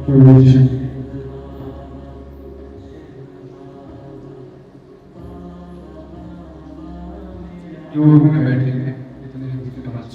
Position योग में बैठेंगे इतने उसके बाद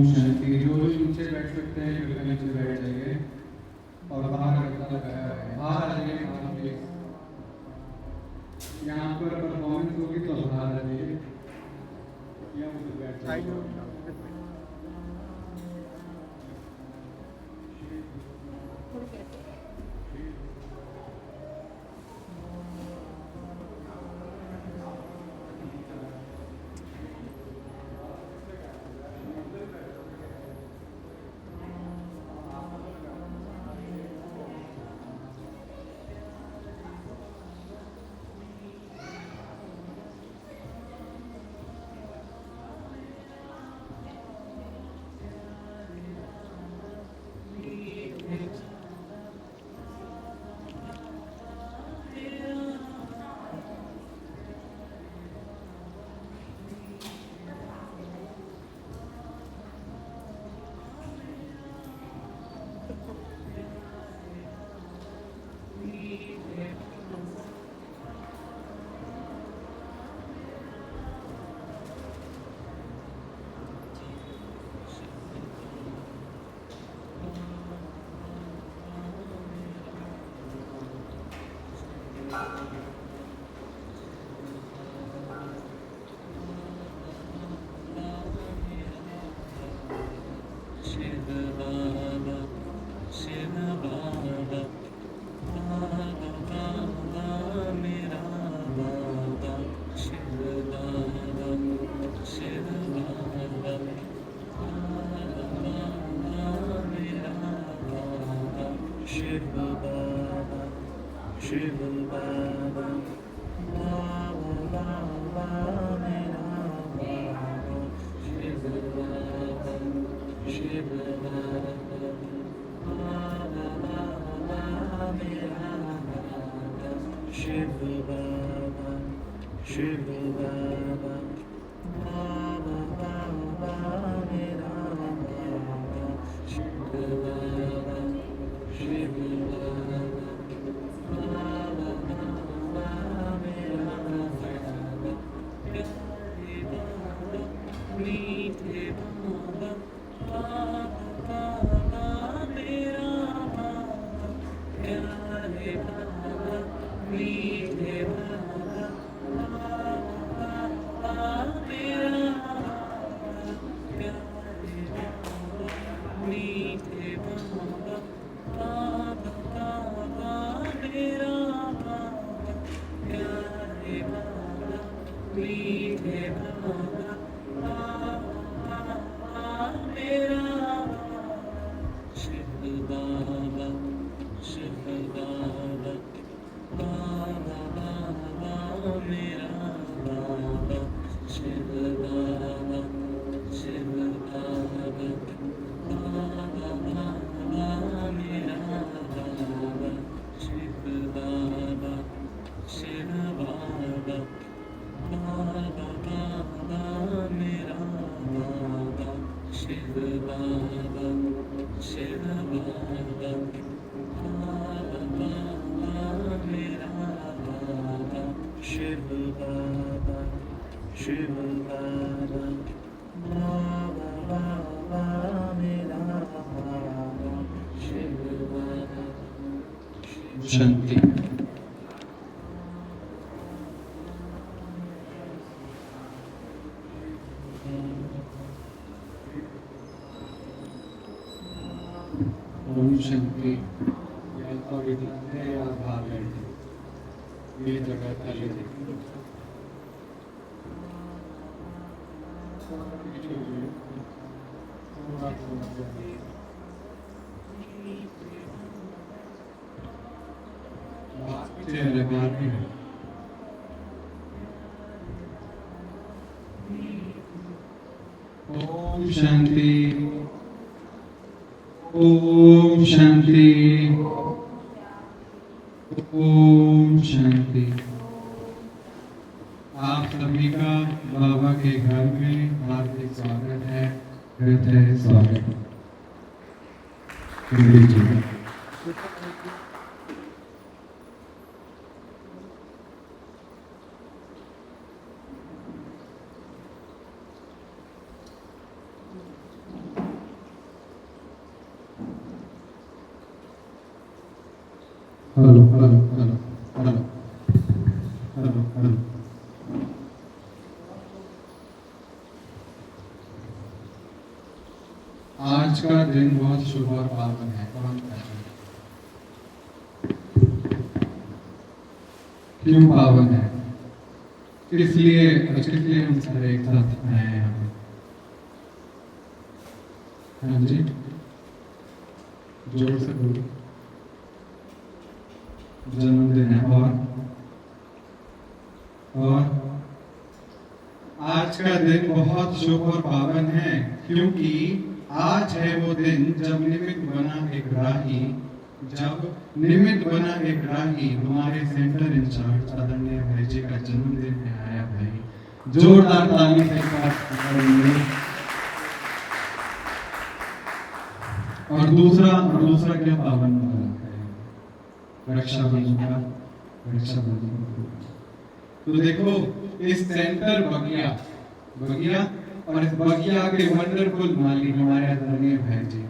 शांति जो भी नीचे बैठ सकते हैं कृपया नीचे बैठ जाइए और बाहर लगाया है बाहर आ जाइए बाहर प्लीज यहाँ पर परफॉर्मेंस होगी तो बाहर आ जाइए या उधर बैठ जाइए मीठे बाबा मेरा शिव बाबा बाबा बाबा मेरा बाबा शिव बाबा बाबा बाबा मेरा बाबा शिव बाबा बाबा बाबा मेरा बाबा शिव बाबा बाबा मेरा बाबा शिव बाबा बाबा मेरा बाबा शिव बाबा शांति। ओम शांति। या तो विधान है या भाग है, ये जगह खाली देखिए। चेहरे बाहर भी है। ओम शांति। ओम शांति। ओम शांति। आप सभी का बाबा के घर में हार्दिक स्वागत है, हृदय स्वागत। Hello hello hello hello hello hello. आज का दिन बहुत शुभ और पावन है। कौन कहता है? क्यों पावन है? इसलिए हम सारे एक साथ आए हैं यहाँ पे। हाँ जी, जोर से बोलो। जन्मदिन है और आज का दिन बहुत शुभ और पावन है, क्योंकि आज है वो दिन जब निमित्त बना एक राही हमारे सेंटर इंचार्ज आदरणीय भाई जी का जन्मदिन है। आया भाई, जोरदार ताली से करेंगे। और दूसरा क्या पावन है? रक्षाबंधन। तो देखो, इस सेंटर बगिया और इस बगिया के वंडरफुल मालिक हमारे आदरणीय भाई जी,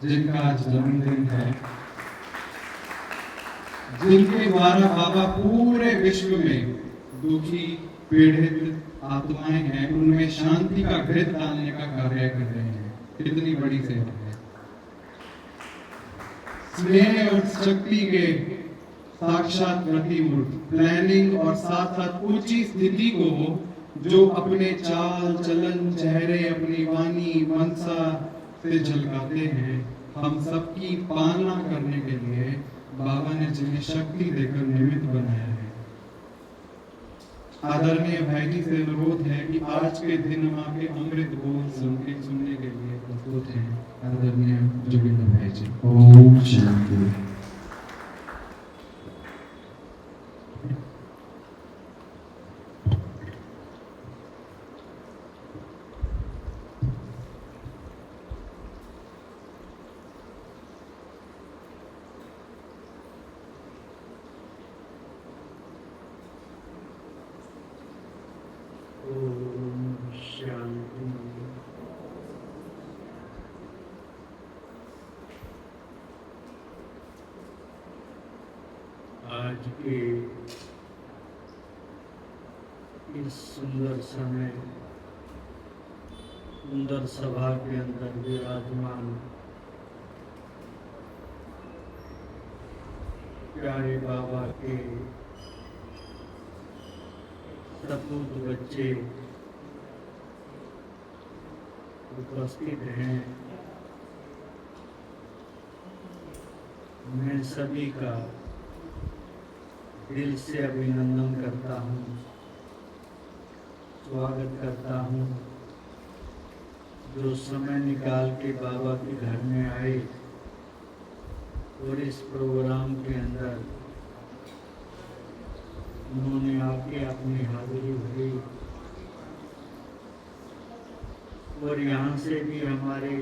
जिनका आज जन्मदिन है, जिनके द्वारा बाबा पूरे विश्व में दुखी पीड़ित आत्माएं हैं उनमें शांति का घृत डालने का कार्य कर रहे हैं। कितनी बड़ी सेवा है। स्नेह और शक्ति के साक्षात प्रतिमूर्ति, प्लानिंग और साथ साथ ऊंची स्थिति को जो अपने चाल चलन, चेहरे, अपनी वाणी, मनसा से झलकाते हैं, हम सबकी पालना करने के लिए बाबा ने जिन्हें शक्ति देकर निमित्त बनाया है। आदरणीय भाई जी से अनुरोध है कि आज के दिन माँ के अमृत बोल सुनने के लिए प्रस्तुत हैं आदरणीय जोगिंदर भाई जी। ओम शांति। आज के इस सुंदर समय, सुंदर सभा के अंदर विराजमान प्यारे बाबा के सपूत बच्चे उपस्थित हैं, मैं सभी का दिल से अभिनंदन करता हूँ, स्वागत करता हूँ। जो समय निकाल के बाबा के घर में आए और इस प्रोग्राम के अंदर उन्होंने आके अपनी हाजिरी भरी, और यहाँ से भी हमारे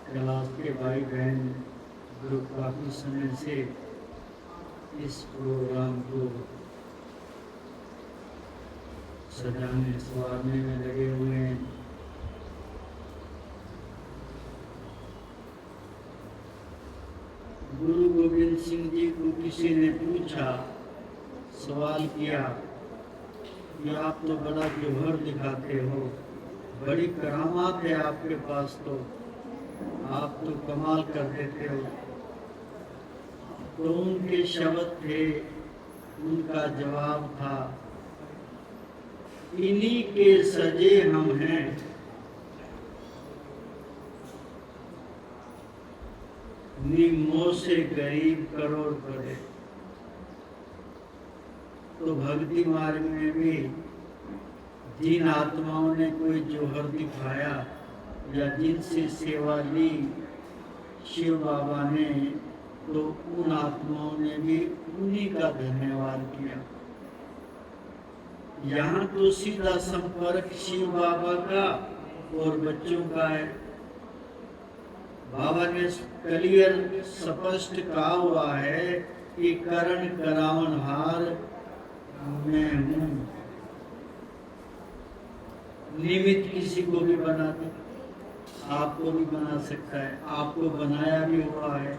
क्लास के भाई बहन जो काफ़ी समय से इस प्रोग्राम को सजाने संवारने में लगे हुए हैं। गुरु गोविंद सिंह जी को किसी ने पूछा, सवाल किया कि आप तो बड़ा जोहर दिखाते हो, बड़ी करामात है आपके पास, तो आप तो कमाल कर देते हो। तो उनके शब्द थे, उनका जवाब था, इन्हीं के सजे हम हैं, निम्नों से गरीब करोड़पति। तो भक्ति मार्ग में भी जिन आत्माओं ने कोई जोहर दिखाया या जिनसे सेवा ली शिव बाबा ने, तो उन आत्माओं ने भी उन्हीं का धन्यवाद किया। यहाँ तो सीधा संपर्क शिव बाबा का और बच्चों का है। बाबा ने क्लियर स्पष्ट कहा हुआ है कि करण करावनहार मैं हूँ। निमित्त किसी को भी बना दे, आपको भी बना सकता है, आपको बनाया भी हुआ है।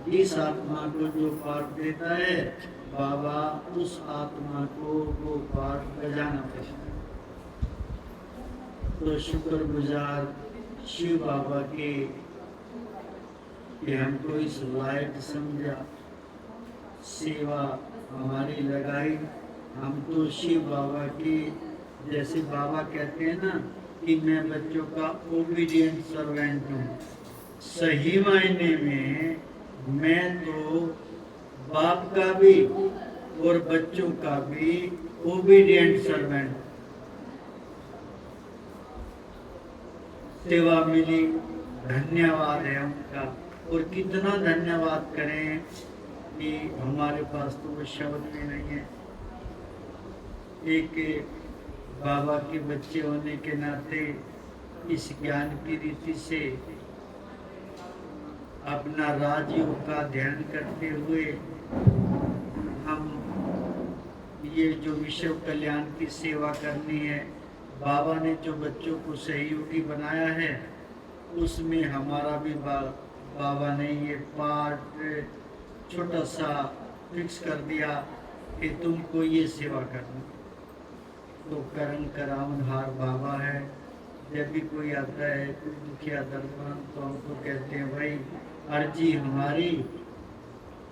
जिस आत्मा को जो पाठ देता है बाबा, उस आत्मा को वो पाठ बजाना पड़ता है। तो शुक्रगुजार शिव बाबा के कि हमको इस लायक समझा, सेवा हमारी लगाई। हम तो शिव बाबा की, जैसे बाबा कहते हैं ना कि मैं बच्चों का ओबीडिएंट सर्वेंट हूँ, सही मायने में मैं तो बाप का भी और बच्चों का भी ओबीडिएंट सर्वेंट। सेवा मिली, धन्यवाद है उनका। और कितना धन्यवाद करें कि हमारे पास तो वो शब्द भी नहीं है। एक बाबा के बच्चे होने के नाते इस ज्ञान की रीति से अपना राजयोग का ध्यान करते हुए हम ये जो विश्व कल्याण की सेवा करनी है, बाबा ने जो बच्चों को सहयोगी बनाया है, उसमें हमारा भी बाबा ने ये पार्ट छोटा सा फिक्स कर दिया कि तुमको ये सेवा करनी। तो करण करावनहार बाबा है। जब भी कोई आता है, कोई दुखिया दर्पण, तो हमको कहते हैं भाई अर्जी हमारी,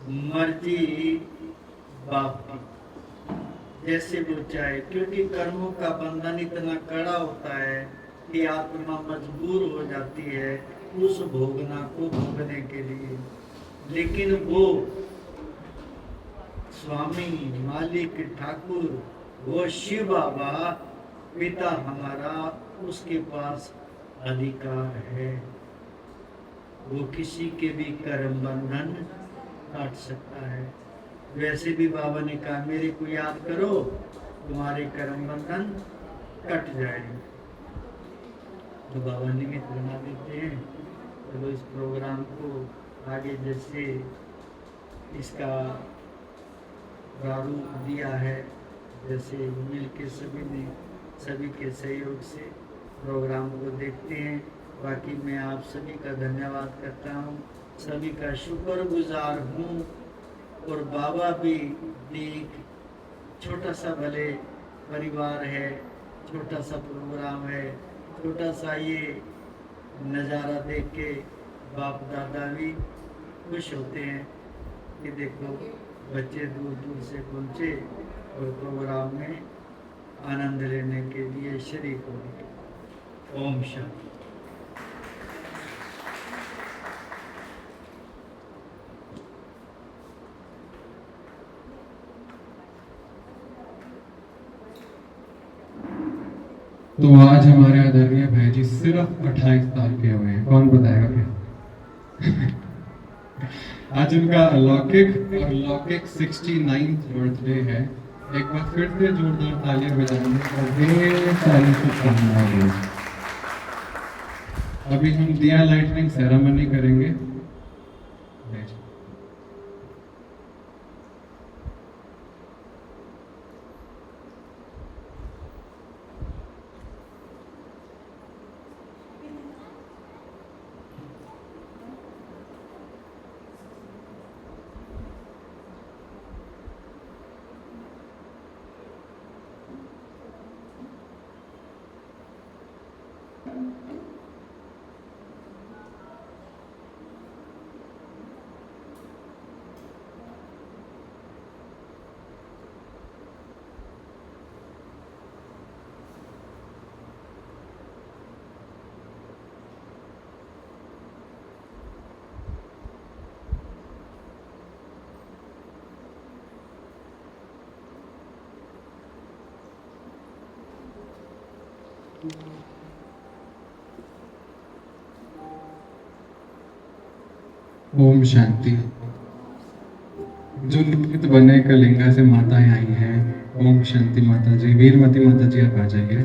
मर्जी बाप की, जैसे वो चाहे। क्योंकि कर्मों का बंधन इतना कड़ा होता है कि आत्मा मजबूर हो जाती है उस भोगना को भोगने के लिए। लेकिन वो स्वामी, मालिक, ठाकुर, वो शिव बाबा पिता हमारा, उसके पास अधिकार है। वो किसी के भी कर्म बंधन काट सकता है। वैसे भी बाबा ने कहा मेरे को याद करो, तुम्हारे कर्म बंधन कट जाएंगे। तो बाबा निमित्त बना देते हैं। तो इस प्रोग्राम को आगे जैसे इसका प्रारूप दिया है, जैसे मिल के सभी के सहयोग से प्रोग्राम को देखते हैं। बाकी मैं आप सभी का धन्यवाद करता हूँ, सभी का शुक्रगुजार हूँ। और बाबा भी एक छोटा सा भले परिवार है, छोटा सा प्रोग्राम है, छोटा सा ये नज़ारा देख के बाप दादा भी खुश होते हैं कि देखो बच्चे दूर दूर से पहुँचे और प्रोग्राम में आनंद लेने के लिए शरीक होंगे। ओम शांति। तो आज हमारे आदरणीय भाई जी सिर्फ 28 साल के हुए हैं। कौन बताएगा क्या? आज उनका अलौकिक और लौकिक 69th बर्थडे है। एक बार फिर से जोरदार तालियां बजाएंगे और ढेर सारी शुभकामनाएं। अभी हम दिया लाइटनिंग सेरेमनी करेंगे। ओम शांति। जो लिखित बने कलिंगा से माताएं आई हैं। ओम शांति माता जी। वीरमती माता जी आप आ जाइए।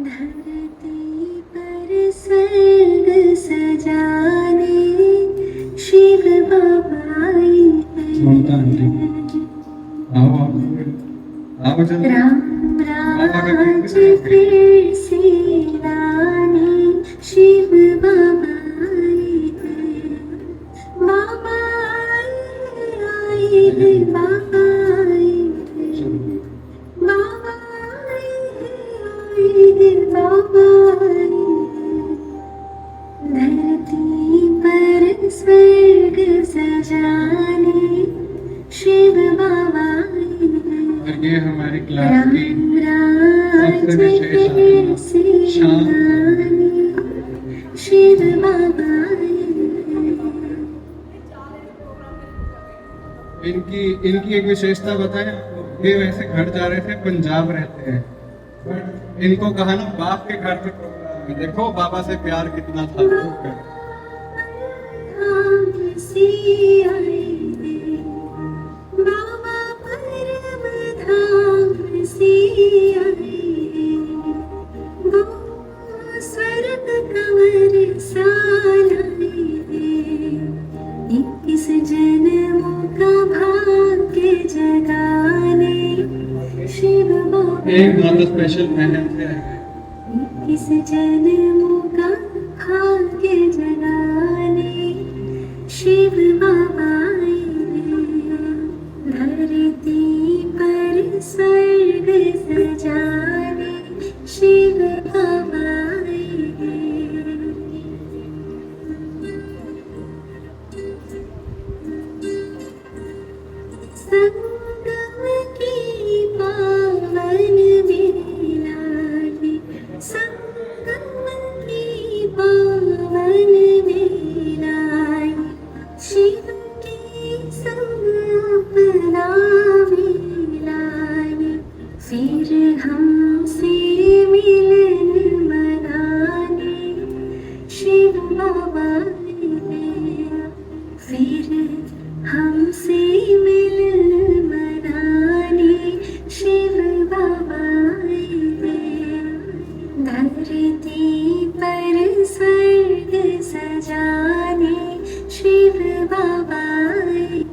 धरती पर स्वर्ग सजाने शिव बाबा आए हैं। ममता आंटी आओ आओ आओ जल्दी। राम राज फिर से लाने शिव बाबा आए हैं। बाबा आए हैं, बाबा आए हैं, बाबा आए हैं, बाबा आए हैं। धरती पर स्वर्ग सजाने शिव बाबा आए हैं। और ये हमारी क्लास की सबसे विशेष शाम। शिव बाबा आए हैं। इनकी एक विशेषता बताएं आपको। ये वैसे घर जा रहे थे, पंजाब रहते हैं, बट इनको कहा ना बाप के घर पे प्रोग्राम है। देखो बाबा से प्यार कितना था। धाम से आए हैं, बाबा परम धाम से आए हैं। वो स्वर्ग कंवर सालाए हैं। 21 जन्मों का भाग्य जगाने शिव बाबा। एक मात्र स्पेशल मेहनत से आए हैं। 21 जन्मों का भाग्य जगाने शिव बाबा आए हैं। धरती पर स्वर्ग सजाने शिव बाबा आए हैं। संगम की पावन बेला है, संगम की पावन बेला है। शिव के संग अपना बेला है। फिर हमसे मिलन मनाने शिव बाबा आए हैं। फिर हमसे मिलन मनाने शिव बाबा आए हैं। धरती पर स्वर्ग सजाने शिव बाबा आए हैं।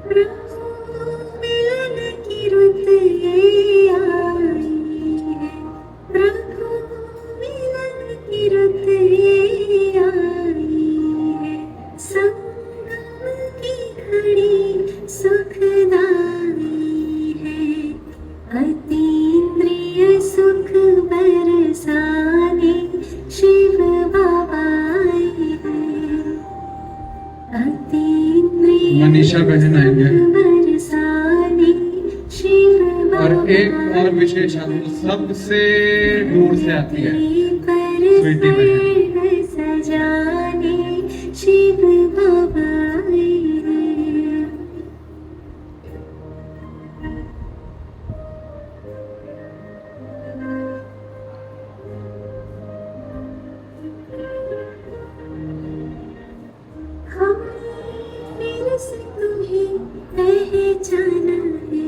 प्रभु मिलन की बहन आएंगे। बरसाने शिव और बाबा एक और विशेष हम सबसे दूर से आती है स्वीटी बहन। पर सजाने शिव बाबा मेरे से तुम्हें पहचाना है,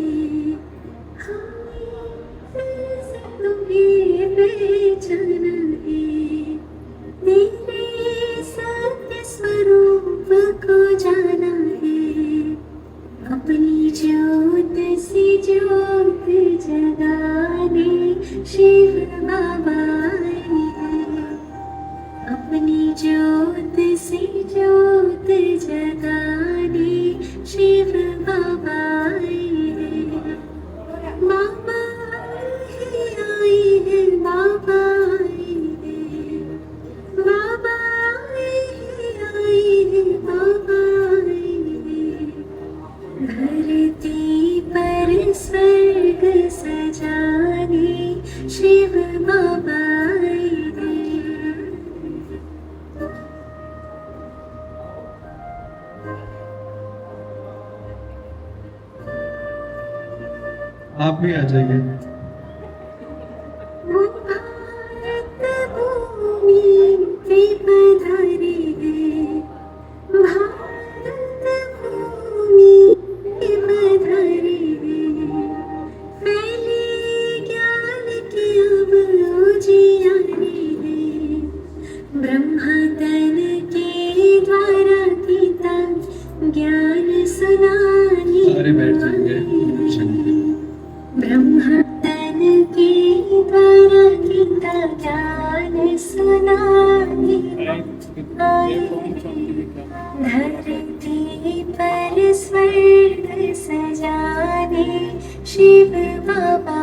मेरे से तुम्हें पहचाना है, तेरे सत्य स्वरूप को जाना है, अपनी ज्योत से ज्योत जगाने शिव बाबा आए हैं, अपनी ज्योत से ज्योत जगाने शिव बाबा आए हैं, बाबा आए हैं, बाबा आए हैं, बाबा आए हैं, बाबा आए हैं, धरती पर स्वर्ग सजाने शिव बाबा आए हैं। आप भी आ जाइए। वो भारत भूमि पे पधारे हैं, भारत भूमि पे पधारे हैं, फैले ज्ञान के अब उजियारे हैं, ब्रह्मा तन के द्वारा पिता ज्ञान सुनाने सारे बैठ जाएंगे। ब्रह्मा तन के द्वारा पिता ज्ञान सुनाने आए, धरती पर स्वर्ग सजाने शिव बाबा।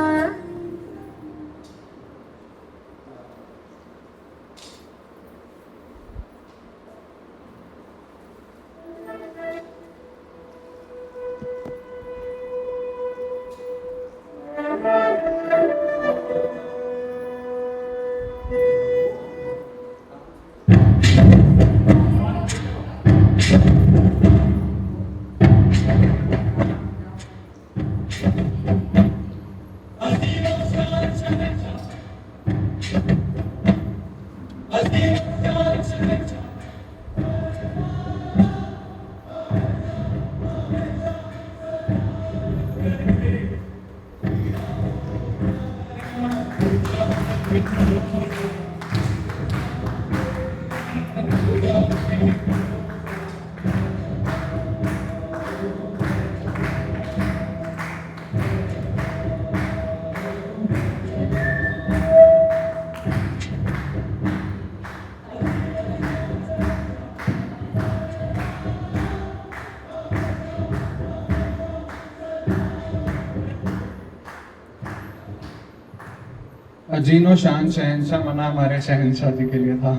अजीनो शान शहंशाह मना हमारे शहंशाह जी के लिए था।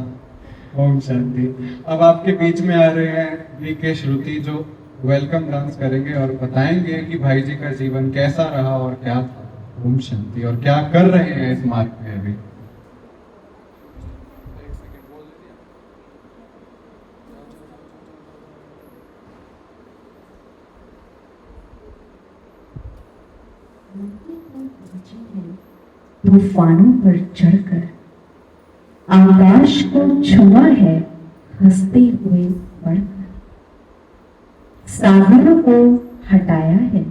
ओम शांति। अब आपके बीच में आ रहे हैं वीके श्रुति, जो वेलकम डांस करेंगे और बताएंगे कि भाई जी का जीवन कैसा रहा और क्या था। ओम शांति। और क्या कर रहे हैं इस मार्ग में अभी। तूफानों पर चढ़कर आकाश को छुआ है हंसते हुए बढ़कर, सागरों को हटाया है,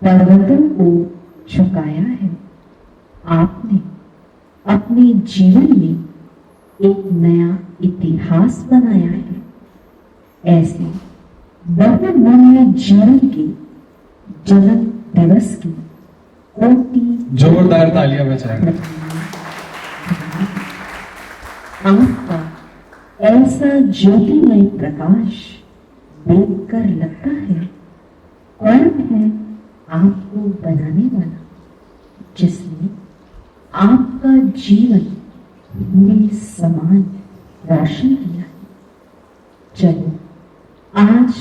पर्वतों को झुकाया है। आपने अपने जीवन में एक नया इतिहास बनाया है। ऐसे बहुमूल्य जीवन के जन्म दिवस की कोटि जोरदार तालियां बजाएं। आपका ऐसा ज्योतिमय प्रकाश देखकर लगता है कौन है आपको बनाने वाला, जिसने आपका जीवन में समान रोशन किया है। चलो आज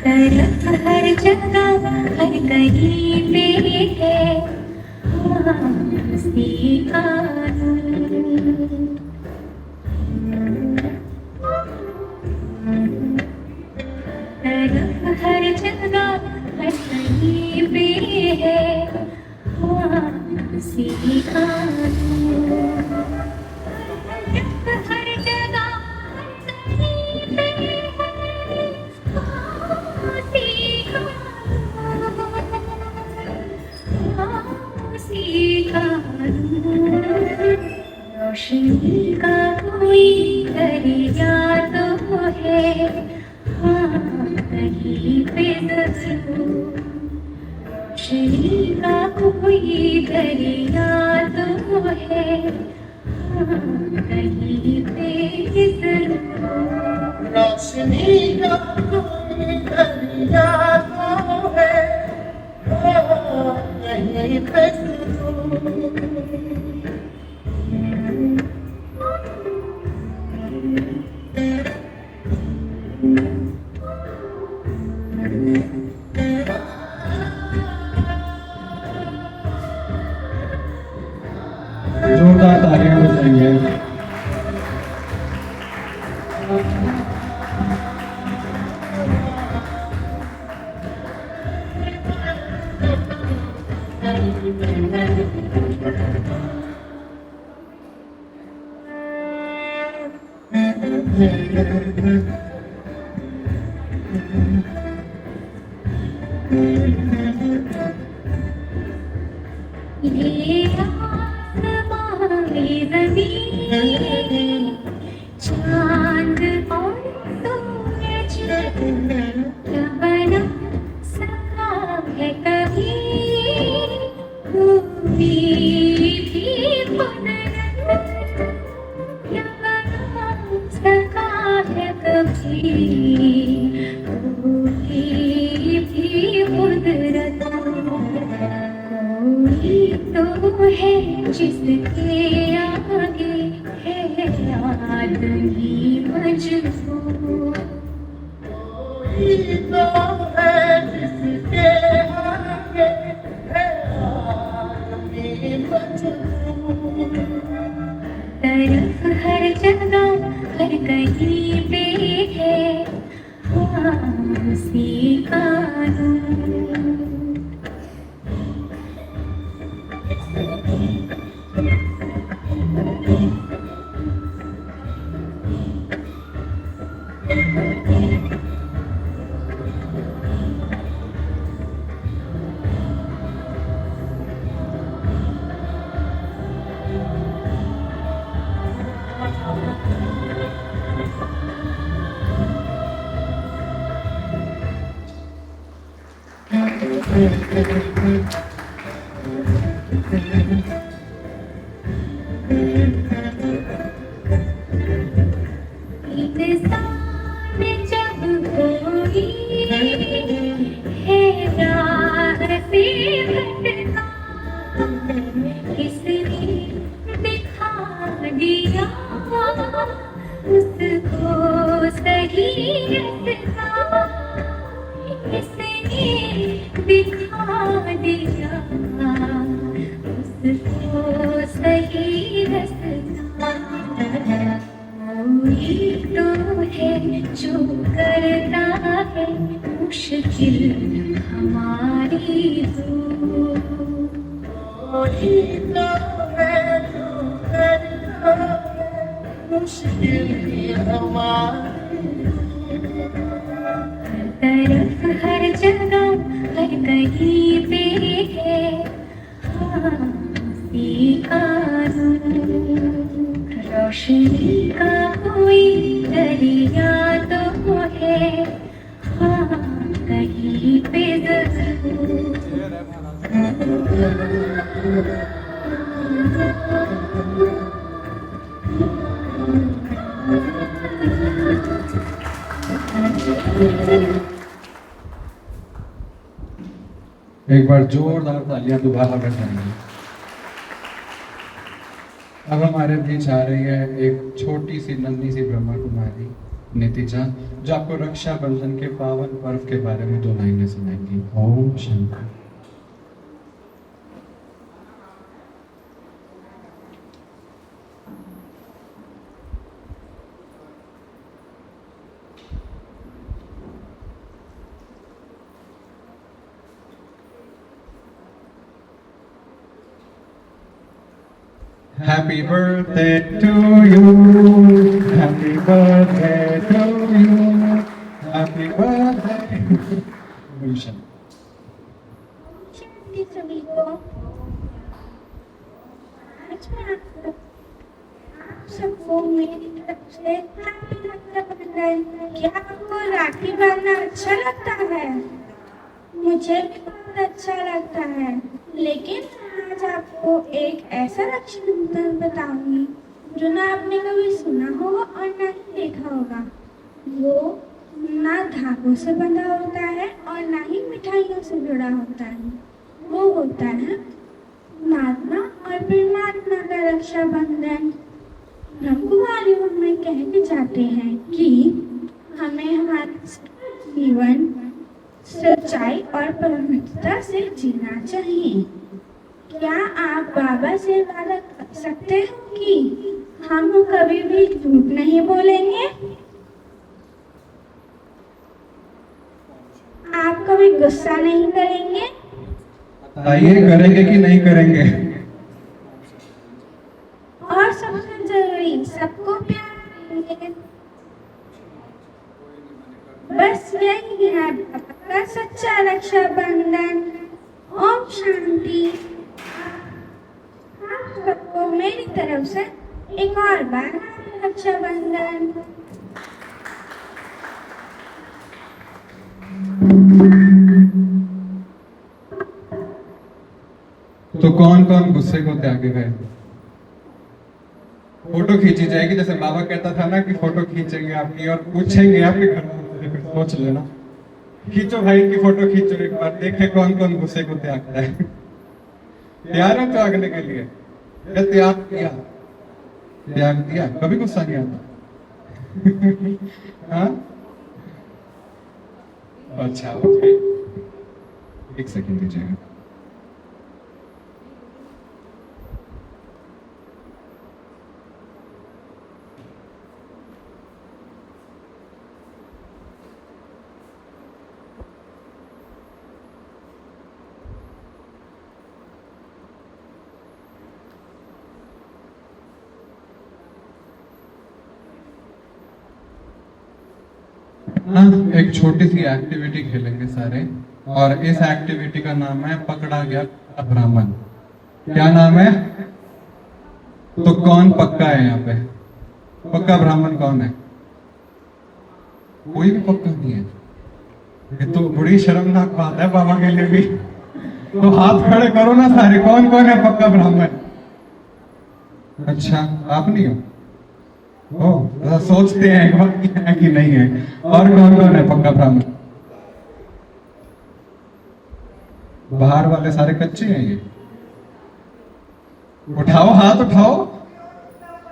तरफ हर जगह हर कहीं पे है हंसी का नूर। तरफ हर जगह हर कहीं पे है हंसी का नूर। हर जगह हर कहीं पे है रोशनी का कोई दरिया तो है हाँ कहीं पे जरूर। रोशनी का कोई दरिया तो है हाँ कहीं पे जरूर। रोशनी का कोई दरिया तो है कहीं पे जोरदार तालियां बजाएंगे। ये आसमां ये ज़मीन चांद और सूरज क्या बना सका है कभी कोई भी कुदरत क्या बना सका है कभी कोई भी कुदरत। कोई तो है जिसके आगे है आदमी मजबूर। कोई तो है जिसके आगे है आदमी मजबूर। तरफ हर जगह हर कहीं पे है हंसी का नूर। इंसान जब कोई है राह से भटका किसने दिखा दिया उसको सही रास्ता। किसने दिखा दिया उसको सही रास्ता। कोई तो है जो करता है मुश्किल हमारी दूर। कोई तो है जो करता है मुश्किल हमारी। तरफ हर जगह हर कहीं पे है हंसी का नूर। रोशनी का कोई दरिया तो है हाँ कहीं पे जरूर। एक बार जोरदार तालियां दोबारा बजाएंगे। अब हमारे बीच आ रही है एक छोटी सी नन्ही सी ब्रह्मा कुमारी नितिजा, जो आपको रक्षाबंधन के पावन पर्व के बारे में 2 लाइनें सुनाएंगी। Om Shanti. Happy birthday to you. Happy birthday to you. Happy birthday. Gulshan. शांति सभी को। आज मैं आप सबको मेरी तरफ से हैप्पी रक्षाबंधन। क्या आपको राखी बांधना अच्छा लगता है? मुझे भी बहुत अच्छा लगता है, लेकिन आज आपको एक ऐसा रक्षाबंधन बताऊंगी जो ना आपने कभी सुना होगा और ना ही देखा होगा। वो ना धागों से बंधा होता है और ना ही मिठाइयों से जुड़ा होता है। वो होता है महात्मा और परमात्मा का रक्षाबंधन। ब्रह्मकुमारी में कह के जाते हैं कि हमें हमारा जीवन सच्चाई और पवित्रता से जीना चाहिए। क्या आप बाबा से वादा कर सकते हैं कि हम कभी भी झूठ नहीं बोलेंगे? आप कभी गुस्सा नहीं करेंगे? बताइए, करेंगे कि नहीं करेंगे? और सबसे जरूरी, सबको प्यार करेंगे। बस यही है बाबा का सच्चा रक्षाबंधन। ओम शांति। आप सबको मेरी तरफ से एक और बार रक्षाबंधन। तो कौन कौन गुस्से को त्यागे गए? फोटो खींची जाएगी, जैसे बाबा कहता था ना कि फोटो खींचेंगे आपकी और पूछेंगे आपके घर वालों से, फिर सोच लेना। खींचो भाई की फोटो खींचो, एक बार देखे कौन कौन गुस्से को त्यागता है। तैयार हो त्यागने के लिए? या त्याग किया? त्याग दिया? कभी गुस्सा नहीं आता? हाँ? अच्छा, ओके, एक सेकंड दीजिएगा। एक छोटी सी एक्टिविटी खेलेंगे सारे, और इस एक्टिविटी का नाम है पकड़ा गया ब्राह्मण। क्या नाम है? तो कौन पक्का है यहाँ पे? पक्का ब्राह्मण कौन है? कोई भी पक्का नहीं है। ये तो बड़ी शर्मनाक बात है बाबा के लिए भी। तो हाथ खड़े करो ना सारे, कौन कौन है पक्का ब्राह्मण? अच्छा, आप नहीं हो? ओ, सोचते हैं कि नहीं है। और कौन कौन है पक्का ब्राह्मण? बाहर वाले सारे कच्चे हैं ये। उठाओ हाथ, उठाओ।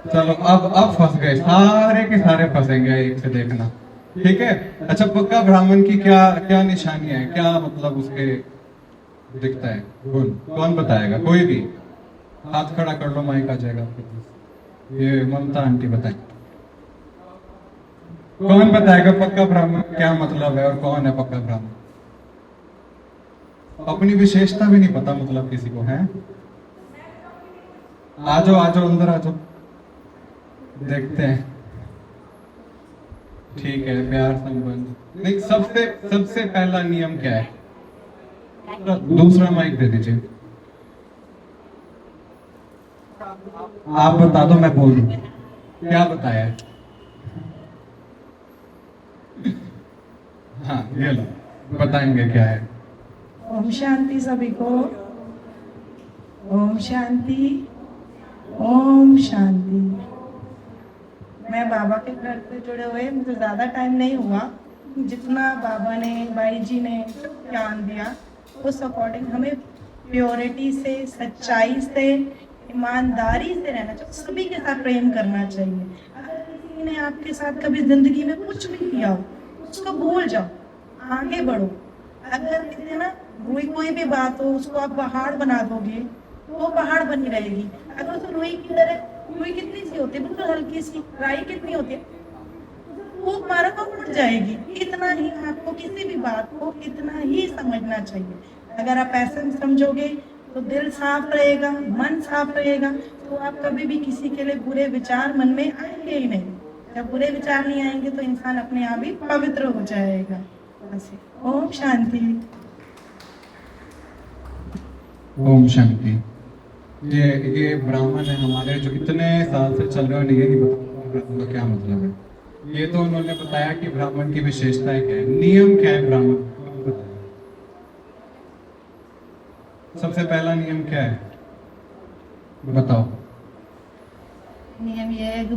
चलो, अब फंस गए, सारे के सारे फंसेंगे, एक से देखना, ठीक है? अच्छा, पक्का ब्राह्मण की क्या क्या निशानी है? क्या मतलब उसके दिखता है गुण? कौन बताएगा? कोई भी हाथ खड़ा कर लो, माइक आ जाएगा आपके पास। ये ममता आंटी बताए, कौन बताएगा पक्का ब्राह्मण क्या मतलब है और कौन है पक्का ब्राह्मण? अपनी विशेषता भी नहीं पता मतलब किसी को है? आ जाओ आ जाओ, अंदर आ जाओ, देखते हैं। ठीक है, प्यार संबंध। नहीं, सबसे पहला नियम क्या है? दूसरा माइक दे दीजिए। आप बता दो, मैं बोल दूं। क्या बताया है? हाँ, ये लो, बताएंगे क्या है। ओम शांति सभी को। ओम शांति, ओम शांति। मैं बाबा के घर से जुड़े हुए मुझे ज़्यादा टाइम नहीं हुआ, जितना बाबा ने भाई जी ने ज्ञान दिया उस अकॉर्डिंग हमें प्योरिटी से, सच्चाई से, ईमानदारी से रहना चाहिए, सभी के साथ प्रेम करना चाहिए। अगर किसी ने आपके साथ कभी जिंदगी में कुछ भी किया हो उसको भूल जाओ, आगे बढ़ो। अगर किसी ना कोई भी बात हो उसको आप पहाड़ बना दोगे तो वो पहाड़ बनी रहेगी। अगर उस रुई की तरह, रुई कितनी सी होती है, बिल्कुल हल्की सी, राई कितनी होती है, वो मारा तो उड़ जाएगी। इतना ही आपको किसी भी बात को इतना ही समझना चाहिए। अगर आप ऐसे समझोगे तो दिल साफ रहेगा, मन साफ रहेगा, तो आप कभी भी किसी के लिए बुरे विचार मन में आएंगे ही नहीं। जब बुरे विचार नहीं आएंगे तो इंसान अपने आप ही पवित्र हो जाएगा। बस। ओम शांति। ओम शांति। ये ब्राह्मण है हमारे जो इतने साल से चल रहे हैं, नहीं बताओ क्या मतलब है। ये तो उन्होंने बताया कि ब्राह्मण की विशेषताएं क्या है, नियम क्या है ब्राह्मण। सबसे पहला नियम क्या है बताओ। नियम ये है कि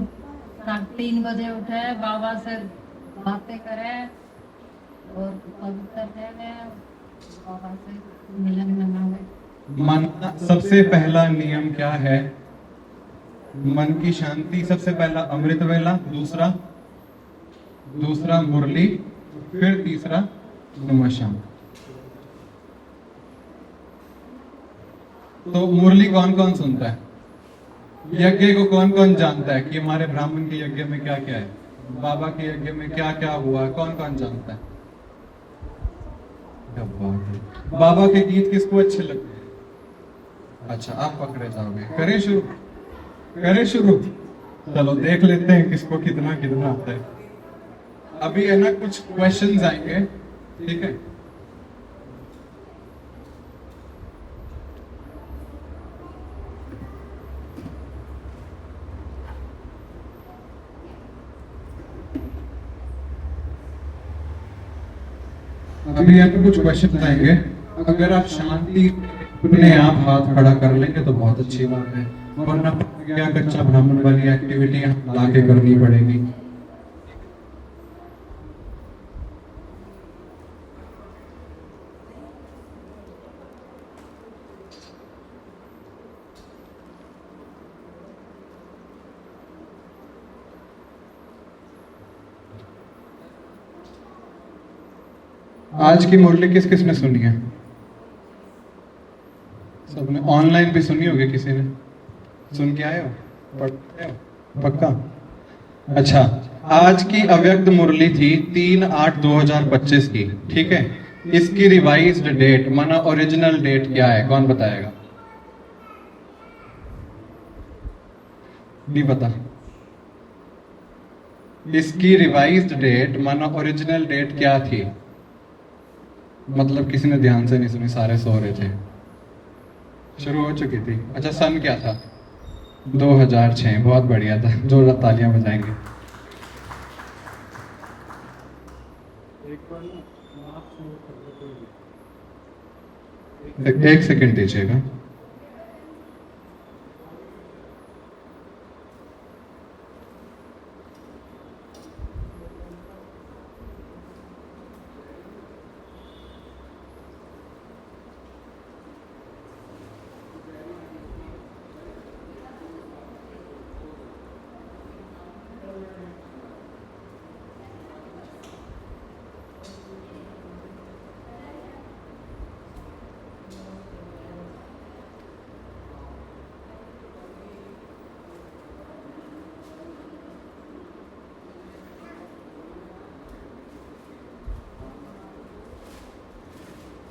3 बजे उठे, बाबा से बातें करें और पवित्र रहे, बाबा से मिलन मनावे। मन, सबसे पहला नियम क्या है? मन की शांति। सबसे पहला अमृत वेला, दूसरा मुरली, फिर तीसरा नमः शाम। तो मुरली कौन कौन सुनता है? यज्ञ को कौन कौन जानता है कि हमारे ब्राह्मण के यज्ञ में क्या क्या है, बाबा के यज्ञ में क्या क्या हुआ, कौन कौन जानता है? बाबा के गीत किसको अच्छे लगते हैं? अच्छा, आप पकड़े जाओगे। करें शुरू। चलो देख लेते हैं किसको कितना आता है। अभी है ना कुछ क्वेश्चंस आएंगे, ठीक है? अभी यहाँ पे कुछ क्वेश्चन आएंगे। अगर आप शांति अपने आप हाथ खड़ा कर लेंगे तो बहुत अच्छी बात है, वरना क्या कच्चा ब्राह्मण वाली एक्टिविटी लाके करनी पड़ेगी। आज की मुरली किस किस ने सुनी है? सबने। ऑनलाइन भी सुनी होगी, किसी ने सुन के आए हो? पढ़ते हो पक्का? अच्छा, आज की अव्यक्त मुरली थी 3/8/2025 की, ठीक है? इसकी रिवाइज्ड डेट माना ओरिजिनल डेट क्या है, कौन बताएगा? नहीं पता। इसकी रिवाइज्ड डेट माना ओरिजिनल डेट क्या थी? मतलब किसी ने ध्यान से नहीं सुनी, सारे सो रहे थे। शुरू हो चुकी थी। अच्छा, सन क्या था? 2006। बहुत बढ़िया था, जोरदार तालियां बजाएंगे। एक सेकंड दीजिएगा।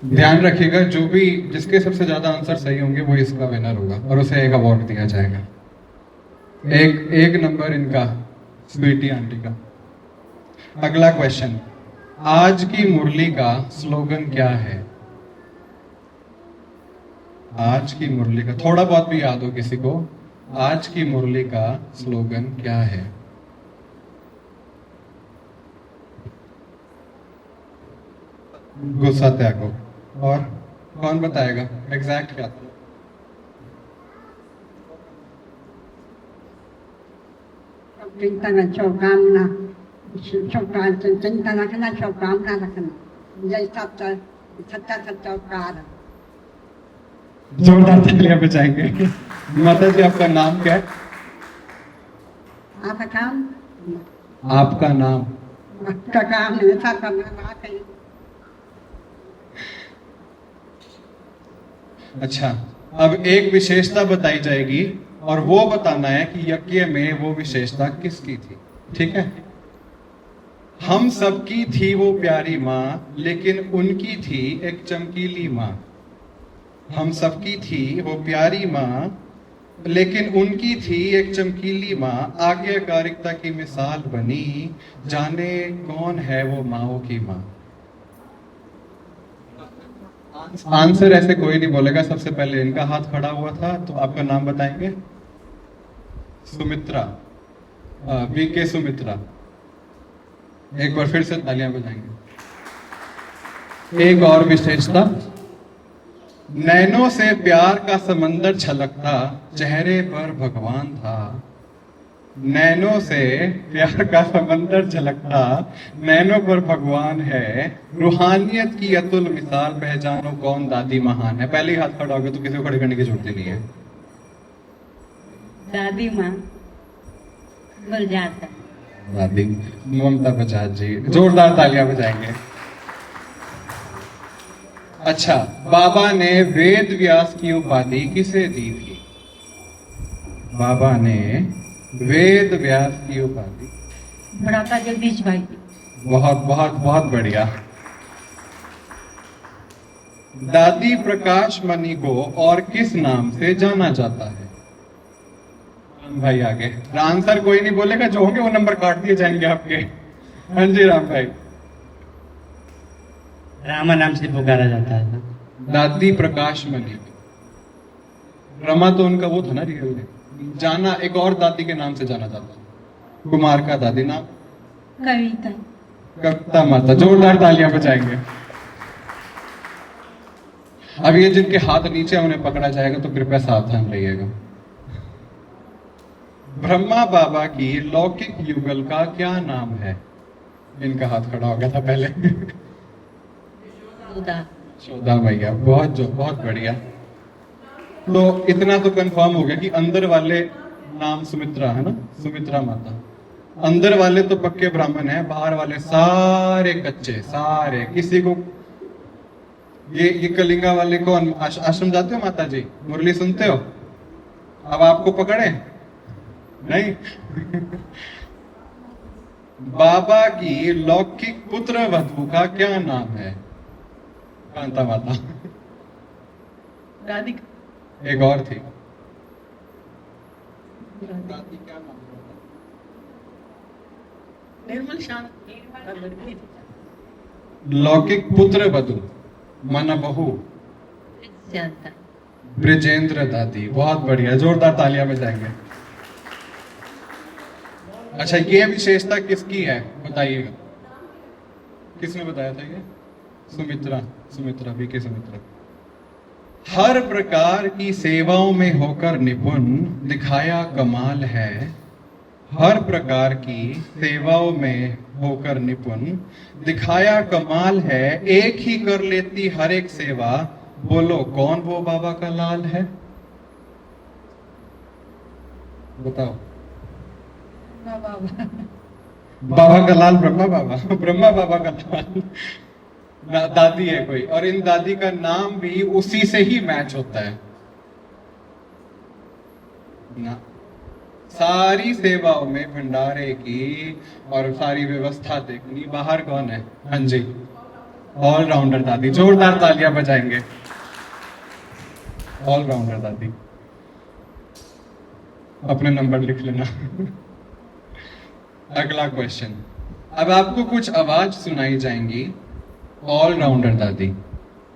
ध्यान रखिएगा, जो भी जिसके सबसे ज्यादा आंसर सही होंगे वो इसका विनर होगा और उसे एक अवार्ड दिया जाएगा। एक नंबर इनका, स्वीटी आंटी का। अगला क्वेश्चन, आज की मुरली का स्लोगन क्या है? आज की मुरली का थोड़ा बहुत भी याद हो किसी को? आज की मुरली का स्लोगन क्या है? गुस्सा त्यागो। और कौन बताएगा एग्जैक्ट क्या था? चिंतन चौकामना चिंता रखना, शुभकामना रखना, यही सब सच्चा सच्चा उपकार है। जोरदार तालियां बजाएंगे। माता जी आपका नाम क्या है? आपका काम, आपका नाम? आपका काम ऐसा करना बात है। अच्छा, अब एक विशेषता बताई जाएगी और वो बताना है कि यज्ञ में वो विशेषता किसकी थी। ठीक है? हम सबकी थी वो प्यारी माँ, लेकिन उनकी थी एक चमकीली माँ। हम सबकी थी वो प्यारी माँ, लेकिन उनकी थी एक चमकीली माँ। आज्ञाकारिता की मिसाल बनी, जाने कौन है वो माँओं की माँ। आंसर ऐसे कोई नहीं बोलेगा, सबसे पहले इनका हाथ खड़ा हुआ था, तो आपका नाम बताएंगे? सुमित्रा, वीके सुमित्रा। एक बार फिर से तालियां बजाएंगे। एक और विशेषता, नैनों से प्यार का समंदर छलकता, चेहरे पर भगवान था। नैनों से प्यार का समंदर झलकता, नैनों पर भगवान है। रूहानियत की अतुल मिसाल, पहचानो कौन दादी महान है। पहले ही हाथ खड़ा हो गया तो किसी को खड़े करने की जरूरत नहीं है। दादी माँ गुलजाता, दादी ममता बजाज जी। जोरदार तालियां बजाएंगे। अच्छा, बाबा ने वेद व्यास की उपाधि किसे दी थी? बाबा ने वेद व्यास की उपाधि भ्राता जगदीश भाई। बहुत बहुत बहुत बढ़िया। दादी प्रकाश मणि को और किस नाम से जाना जाता है? भाई आगे आंसर कोई नहीं बोलेगा, जो होंगे वो नंबर काट दिए जाएंगे आपके। हाँ जी राम भाई। रामा नाम से पुकारा जाता है। दादी प्रकाश मणि, रमा तो उनका वो था ना रियल में। जाना एक और दादी के नाम से जाना जाता है, कुमार का दादी नाम कविता। कविता माता। जोरदार तालियां बजाएंगे। अब ये जिनके हाथ नीचे उन्हें पकड़ा जाएगा तो कृपया सावधान रहिएगा। ब्रह्मा बाबा की लौकिक युगल का क्या नाम है? इनका हाथ खड़ा हो गया था पहले। शोधा मैया। बहुत बढ़िया। तो इतना तो कंफर्म हो गया कि अंदर वाले नाम सुमित्रा है ना, सुमित्रा माता। अंदर वाले तो पक्के ब्राह्मण हैं, बाहर वाले सारे कच्चे, सारे। किसी को ये कलिंगा वाले कौन आश्रम जाते हो माता जी? मुरली सुनते हो? अब आपको पकड़े नहीं? बाबा की लौकिक पुत्र वधू का क्या नाम है? कांता माता। दादी एक और थी, निर्मल शांत। लौकिक पुत्र वधू मन बहू ब्रिजेंद्र दादी। बहुत बढ़िया, जोरदार तालियां बजाएंगे। अच्छा, ये विशेषता किसकी है बताइएगा? किसने बताया था ये? सुमित्रा वीके सुमित्रा। हर प्रकार की सेवाओं में होकर निपुण, दिखाया कमाल है। हर प्रकार की सेवाओं में होकर निपुण, दिखाया कमाल है। एक ही कर लेती हर एक सेवा, बोलो कौन वो बाबा का लाल है? बताओ। बाबा का लाल ब्रह्मा बाबा, ब्रह्मा बाबा का लाल दादी है कोई, और इन दादी का नाम भी उसी से ही मैच होता है ना। सारी सेवाओं में भंडारे की और सारी व्यवस्था देखनी। बाहर कौन है? हाँ जी, ऑलराउंडर दादी। जोरदार तालियां बजाएंगे। ऑलराउंडर दादी। अपने नंबर लिख लेना। अगला क्वेश्चन। अब आपको कुछ आवाज सुनाई जाएंगी। ऑलराउंडर दादी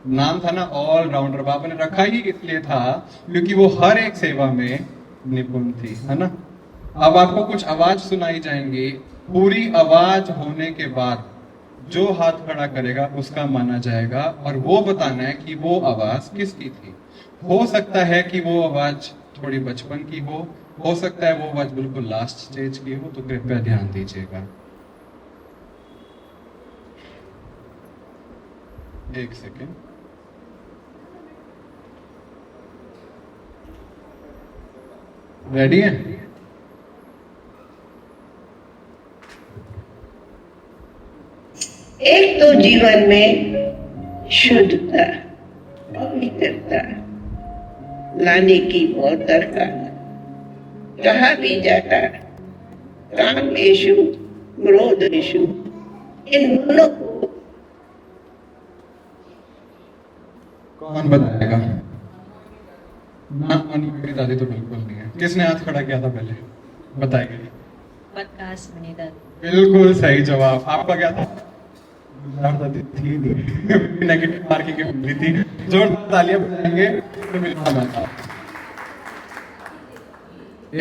नाम था ना, ऑलराउंडर। बाबा ने रखा ही इसलिए था क्योंकि वो हर एक सेवा में निपुण थी, है ना। अब आपको कुछ आवाज सुनाई जाएंगी। पूरी आवाज होने के बाद जो हाथ खड़ा करेगा उसका माना जाएगा, और वो बताना है कि वो आवाज किसकी थी। हो सकता है कि वो आवाज थोड़ी बचपन की हो सकता है वो आवाज बिल्कुल लास्ट स्टेज की हो, तो कृपया ध्यान दीजिएगा। एक सेकेंड। रेडी है? एक तो जीवन में शुद्धता, पवित्रता लाने की बहुत दरकार। कहा भी जाता कामेषु क्रोधेषु, इन दोनों को कौन बताएगा? ना मेरी दादी तो बिल्कुल नहीं है। किसने हाथ खड़ा किया था पहले? बताएंगे। प्रकाश मणिदत्त। बिल्कुल सही जवाब। आपका क्या था? दादी थी नहीं, नेगेटिव मार्किंग मिली थी। जोरदार तालियां बजाएंगे तो मिलता मौका।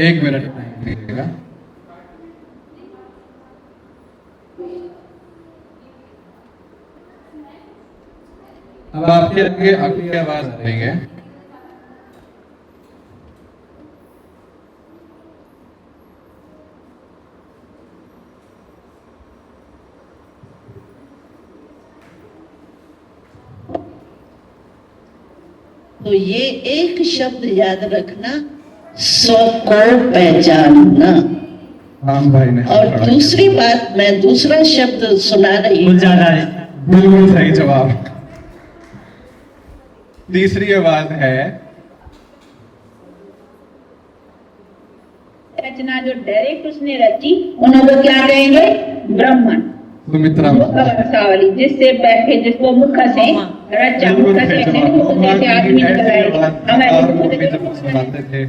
1 मिनट टाइम दीजिएगा। अब आपके आगे अगली आवाज आ रही है। तो ये एक शब्द याद रखना, सौ को पहचानना। राम भाई ने और दूसरी बात, मैं दूसरा शब्द सुना रही हूँ। बिल्कुल सही जवाब। तीसरी आवाज है रचना जो डायरेक्ट उसने रची, उन्हें वो क्या कहेंगे? ब्राह्मण। सुमित्रा वाली, जिससे बैठे, जिसको मुख से रचा, मुख से ऐसे आदमी सुनाते थे।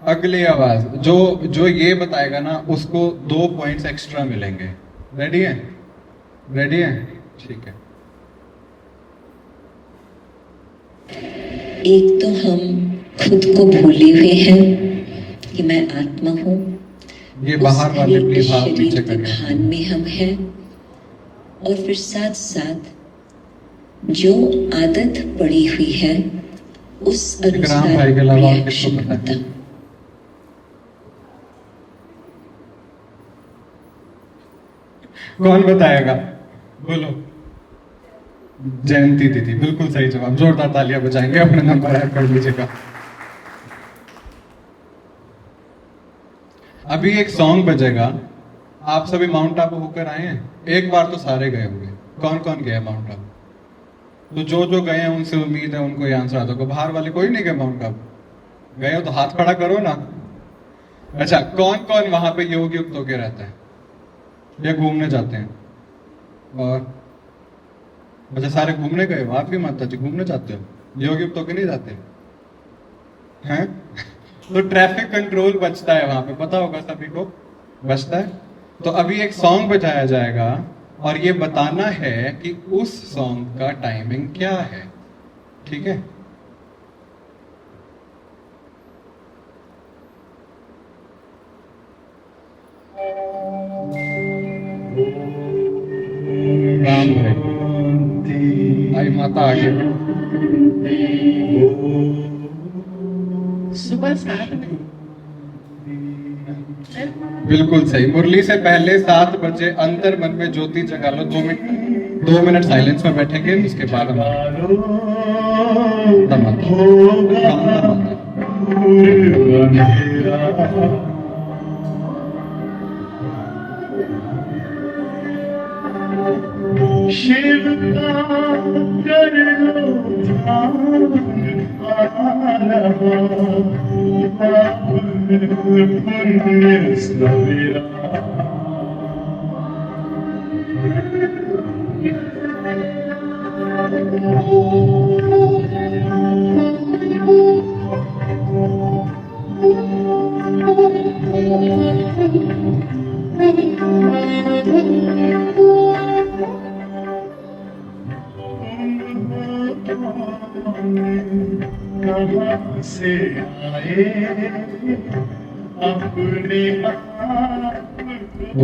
अगली आवाज जो ये बताएगा ना, उसको 2 पॉइंट्स एक्स्ट्रा मिलेंगे। रेडी है? रेडी है? ठीक है। एक तो हम खुद को भूले हुए हैं कि मैं आत्मा हूँ। ये बाहर वाले प्लीज हाथ नीचे शरीर के करिए। भान में हम हैं, और फिर साथ साथ जो आदत पड़ी हुई है उस राम भाई के अलावा और किसको पता है? कौन बताएगा? बोलो। जयंती दीदी, बिल्कुल सही जवाब। जोरदार तालियां बजाएंगे। अपने नंबर ऐड कर लीजिएगा। अभी एक सॉन्ग बजेगा। आप सभी माउंट आबू होकर आए हैं? एक बार तो सारे गए होंगे। कौन कौन गया माउंट आबू? तो जो गए हैं उनसे उम्मीद है उनको ये आंसर आता होगा। बाहर वाले कोई नहीं गए माउंट आबू? गए हो तो हाथ खड़ा करो ना। अच्छा, कौन कौन वहां पे योग युक्त होके रहता है या घूमने जाते हैं? और अच्छा, सारे घूमने गए हो? आप भी माता जी घूमने जाते हो? योग युक्त होके नहीं जाते हैं? तो ट्रैफिक कंट्रोल बचता है वहां पे, पता होगा सभी को, बचता है। तो अभी एक सॉन्ग बजाया जाएगा और ये बताना है कि उस सॉन्ग का टाइमिंग क्या है। ठीक है? राम भाई आई माता आगे। सुबह 7 बजे। बिल्कुल सही। मुरली से पहले 7 बजे अंतर मन में ज्योति जगा लो। 2 मिनट साइलेंस में बैठेंगे, उसके बाद हम शिव का कर लो पुण्य सवेरा। कहाँ से आए अपने आप को।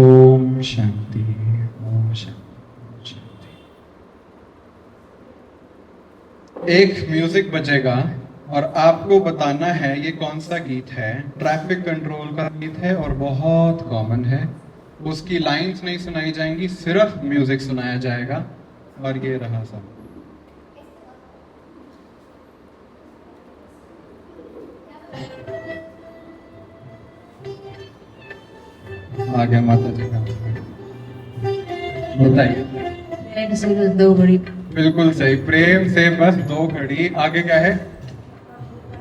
ओम शांति, ओम शांति। एक म्यूजिक बजेगा और आपको बताना है ये कौन सा गीत है। ट्रैफिक कंट्रोल का गीत है और बहुत कॉमन है। उसकी लाइंस नहीं सुनाई जाएंगी, सिर्फ म्यूजिक सुनाया जाएगा। और ये रहा सब। आ गया माता जी का। बताइए। प्रेम से बस 2 घड़ी। बिल्कुल सही, प्रेम से बस 2 घड़ी। आगे क्या है?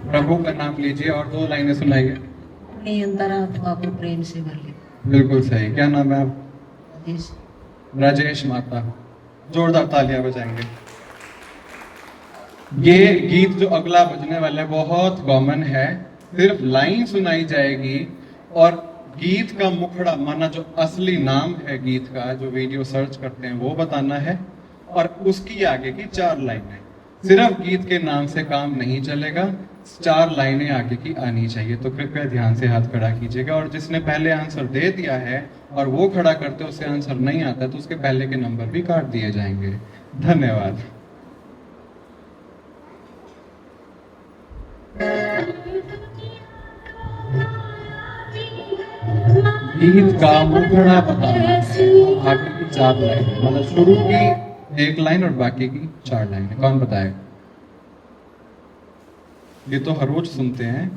प्रभु का नाम लीजिए और 2 लाइनें सुनाइए। अपनी अंतरात्मा को प्रेम से भर ले। बिल्कुल सही। क्या नाम है आप? जिस राजेश माता। जोरदार तालियां बजाएंगे। ये गीत जो अगला बजने वाला है बहुत कॉमन है। सिर्फ लाइन सुनाई जाएगी और गीत का मुखड़ा माना जो असली नाम है गीत का, जो वीडियो सर्च करते हैं वो बताना है और उसकी आगे की 4 लाइनें। सिर्फ गीत के नाम से काम नहीं चलेगा, 4 लाइनें आगे की आनी चाहिए। तो कृपया ध्यान से हाथ खड़ा कीजिएगा और जिसने पहले आंसर दे दिया है और वो खड़ा करते उसे आंसर नहीं आता तो उसके पहले के नंबर भी काट दिए जाएंगे। धन्यवाद। गीत का मुखड़ा बताना, आगे की 4 लाइनें, मतलब शुरू की 1 लाइन और बाकी की 4 लाइनें। कौन बताएगा? ये तो हर रोज सुनते हैं,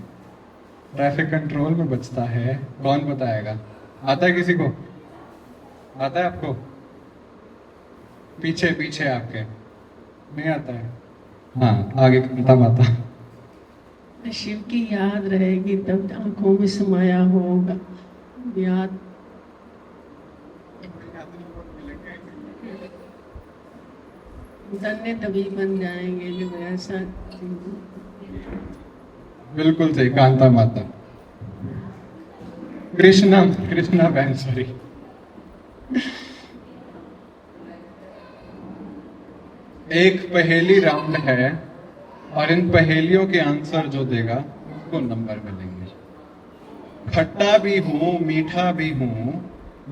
ट्रैफिक कंट्रोल में बजता है। कौन बताएगा? आता है किसी को? आता है आपको? पीछे पीछे आपके नहीं आता है? हाँ, आगे कविता माता। शिव की याद रहेगी तब आंखों में समाया होगा याद। धन्य तभी बन जाएंगे जो ऐसा। बिल्कुल सही, कांता माता। कृष्णा बहन, सॉरी। एक पहेली राउंड है और इन पहेलियों के आंसर जो देगा उसको नंबर मिलेंगे। खट्टा भी हूं मीठा भी हूं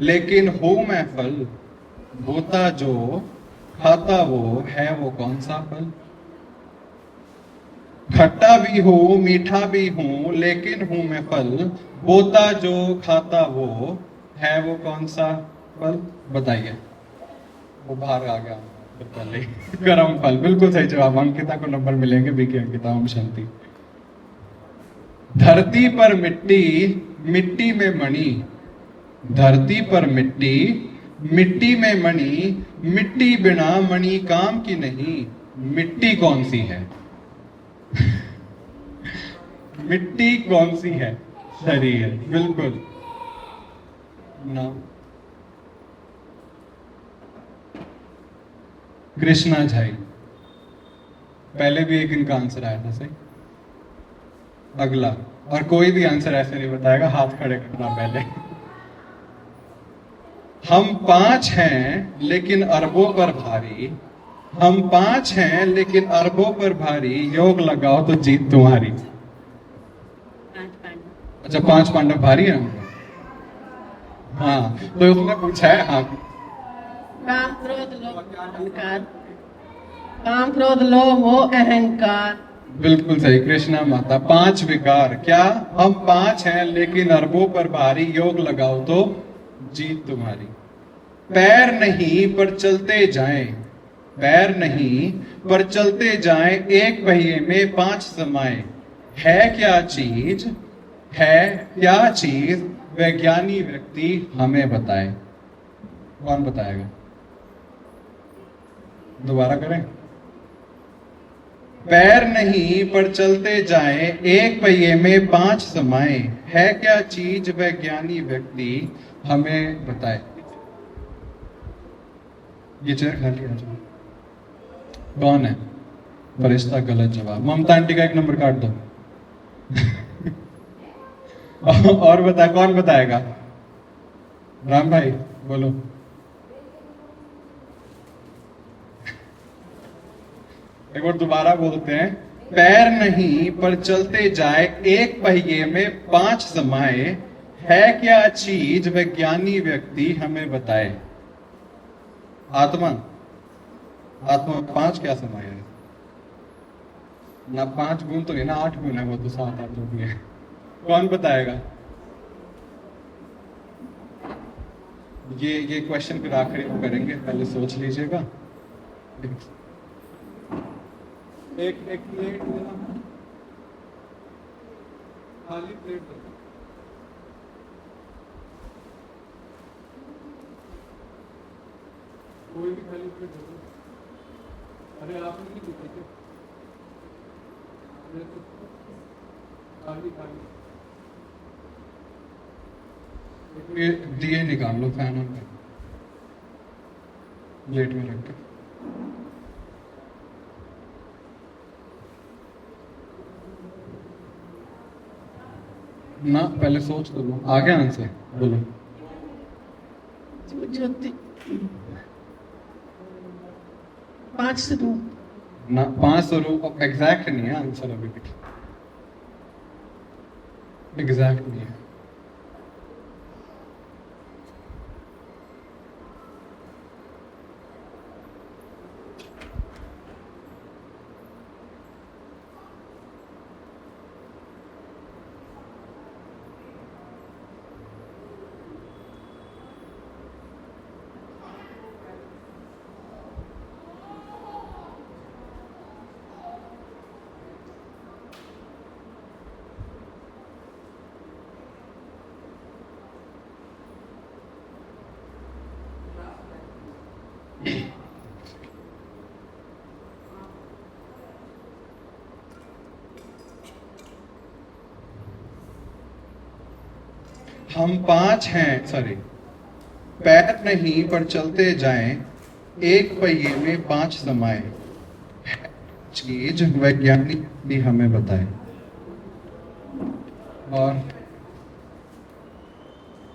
लेकिन हूं मैं फल, होता जो खाता वो है वो कौन सा फल। खट्टा भी हूं मीठा भी हूं लेकिन हूं मैं फल, होता जो खाता वो है वो कौन सा फल। बताइए। वो बाहर आ गया पहले। गरम फल, बिल्कुल सही जवाब। अंकिता को नंबर मिलेंगे। बीके अंकिता, ओम शांति। धरती पर मिट्टी मिट्टी में मणि, धरती पर मिट्टी मिट्टी में मणि, मिट्टी बिना मणि काम की नहीं। मिट्टी कौन सी है? मिट्टी कौन सी है? शरीर, बिल्कुल। नाम कृष्णा झाई। पहले भी एक इनका आंसर आया था सही। अगला, और कोई भी आंसर ऐसे नहीं बताएगा, हाथ खड़े करना पहले। हम 5 हैं लेकिन अरबों पर भारी, हम 5 हैं लेकिन अरबों पर भारी, योग लगाओ तो जीत तुम्हारी। अच्छा, 5 पांडव भारी है। हाँ, तो उसने पूछा है। हाँ, काम क्रोध लोभ अहंकार, काम क्रोध लोभ मोह अहंकार। बिल्कुल सही, कृष्णा माता। 5 विकार। क्या? हम 5 हैं लेकिन अरबों पर भारी, योग लगाओ तो जीत तुम्हारी। पैर नहीं पर चलते जाएं, पैर नहीं पर चलते जाएं, एक पहिए में 5 समाए, है क्या चीज, है क्या चीज, वैज्ञानिक व्यक्ति हमें बताए। कौन बताएगा? दोबारा करें। पैर नहीं पर चलते जाएं, एक पहिए में 5 समाए, है क्या चीज, वैज्ञानिक व्यक्ति हमें बताए। ये चेयर खाली आ जाओ। कौन है? फरिश्ता। गलत जवाब। ममता आंटी का 1 नंबर काट दो। और बता, कौन बताएगा? राम भाई बोलो। एक बार दोबारा बोलते हैं। पैर नहीं पर चलते जाए, एक पहिए में 5 समाए, है क्या चीज, वैज्ञानिक व्यक्ति हमें बताए। आत्मा। आत्मा 5 क्या समाए है ना? 5 गुण तो नहीं ना, 8 गुण है वो तो, 7 8 भी है। कौन बताएगा? ये क्वेश्चन फिर आखिरी में करेंगे, पहले सोच लीजिएगा। एक प्लेट देना, खाली प्लेट दो। कोई भी खाली प्लेट दे दो। अरे आपने नहीं दिखा क्या? खाली खाली ये दिए निकाल लो, फैन ऑन कर, प्लेट में रख के। ना पहले सोच तो लो, आ गया आंसर, बोलो। ज्योति 5 रू ना 500 रुपये एग्जैक्ट नहीं है आंसर, अभी भी एग्जैक्ट नहीं है। हम 5 हैं, सॉरी, पैर नहीं पर चलते जाएं, एक पहिए में 5 समाये, चीज वैज्ञानिक भी हमें बताए। और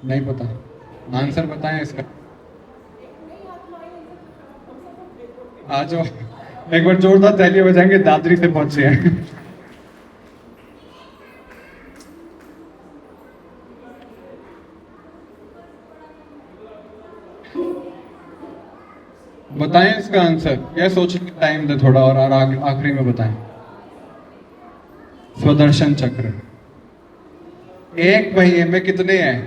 नहीं पता, आंसर बताएं इसका। आ जाओ, एक बार जोरदार तालियां बजाएंगे, दादरी से पहुंचे हैं। बताएं इसका आंसर, या सोचने का टाइम दे थोड़ा, और आखिरी में बताएं। स्वदर्शन चक्र। एक पहिए में कितने हैं?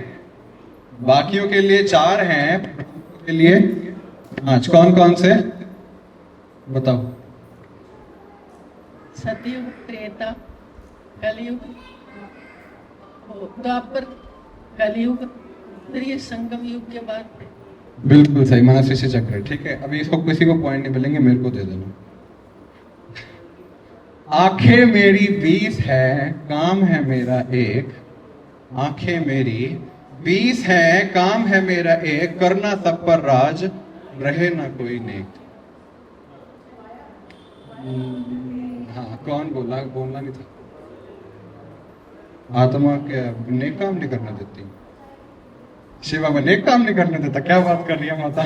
बाकियों के लिए 4 हैं, के लिए 5। कौन कौन से बताओ? सतयुग, त्रेता, कलयुग, द्वापर, कलयुग, फिर ये संगम युग के बाद। बिल्कुल सही, मनस्विषि चक्र। ठीक है, अभी इसको किसी को पॉइंट नहीं मिलेंगे, मेरे को दे देना। आंखें मेरी 20 है, काम है मेरा एक। आंखें मेरी 20 है, काम है मेरा एक, करना सब पर राज, रहे ना कोई नेक। हाँ, कौन बोला? बोलना नहीं था। आत्मा क्या नेक काम नहीं करना देती? शिवा में नेक काम नहीं करने देता? क्या बात कर रही है माता?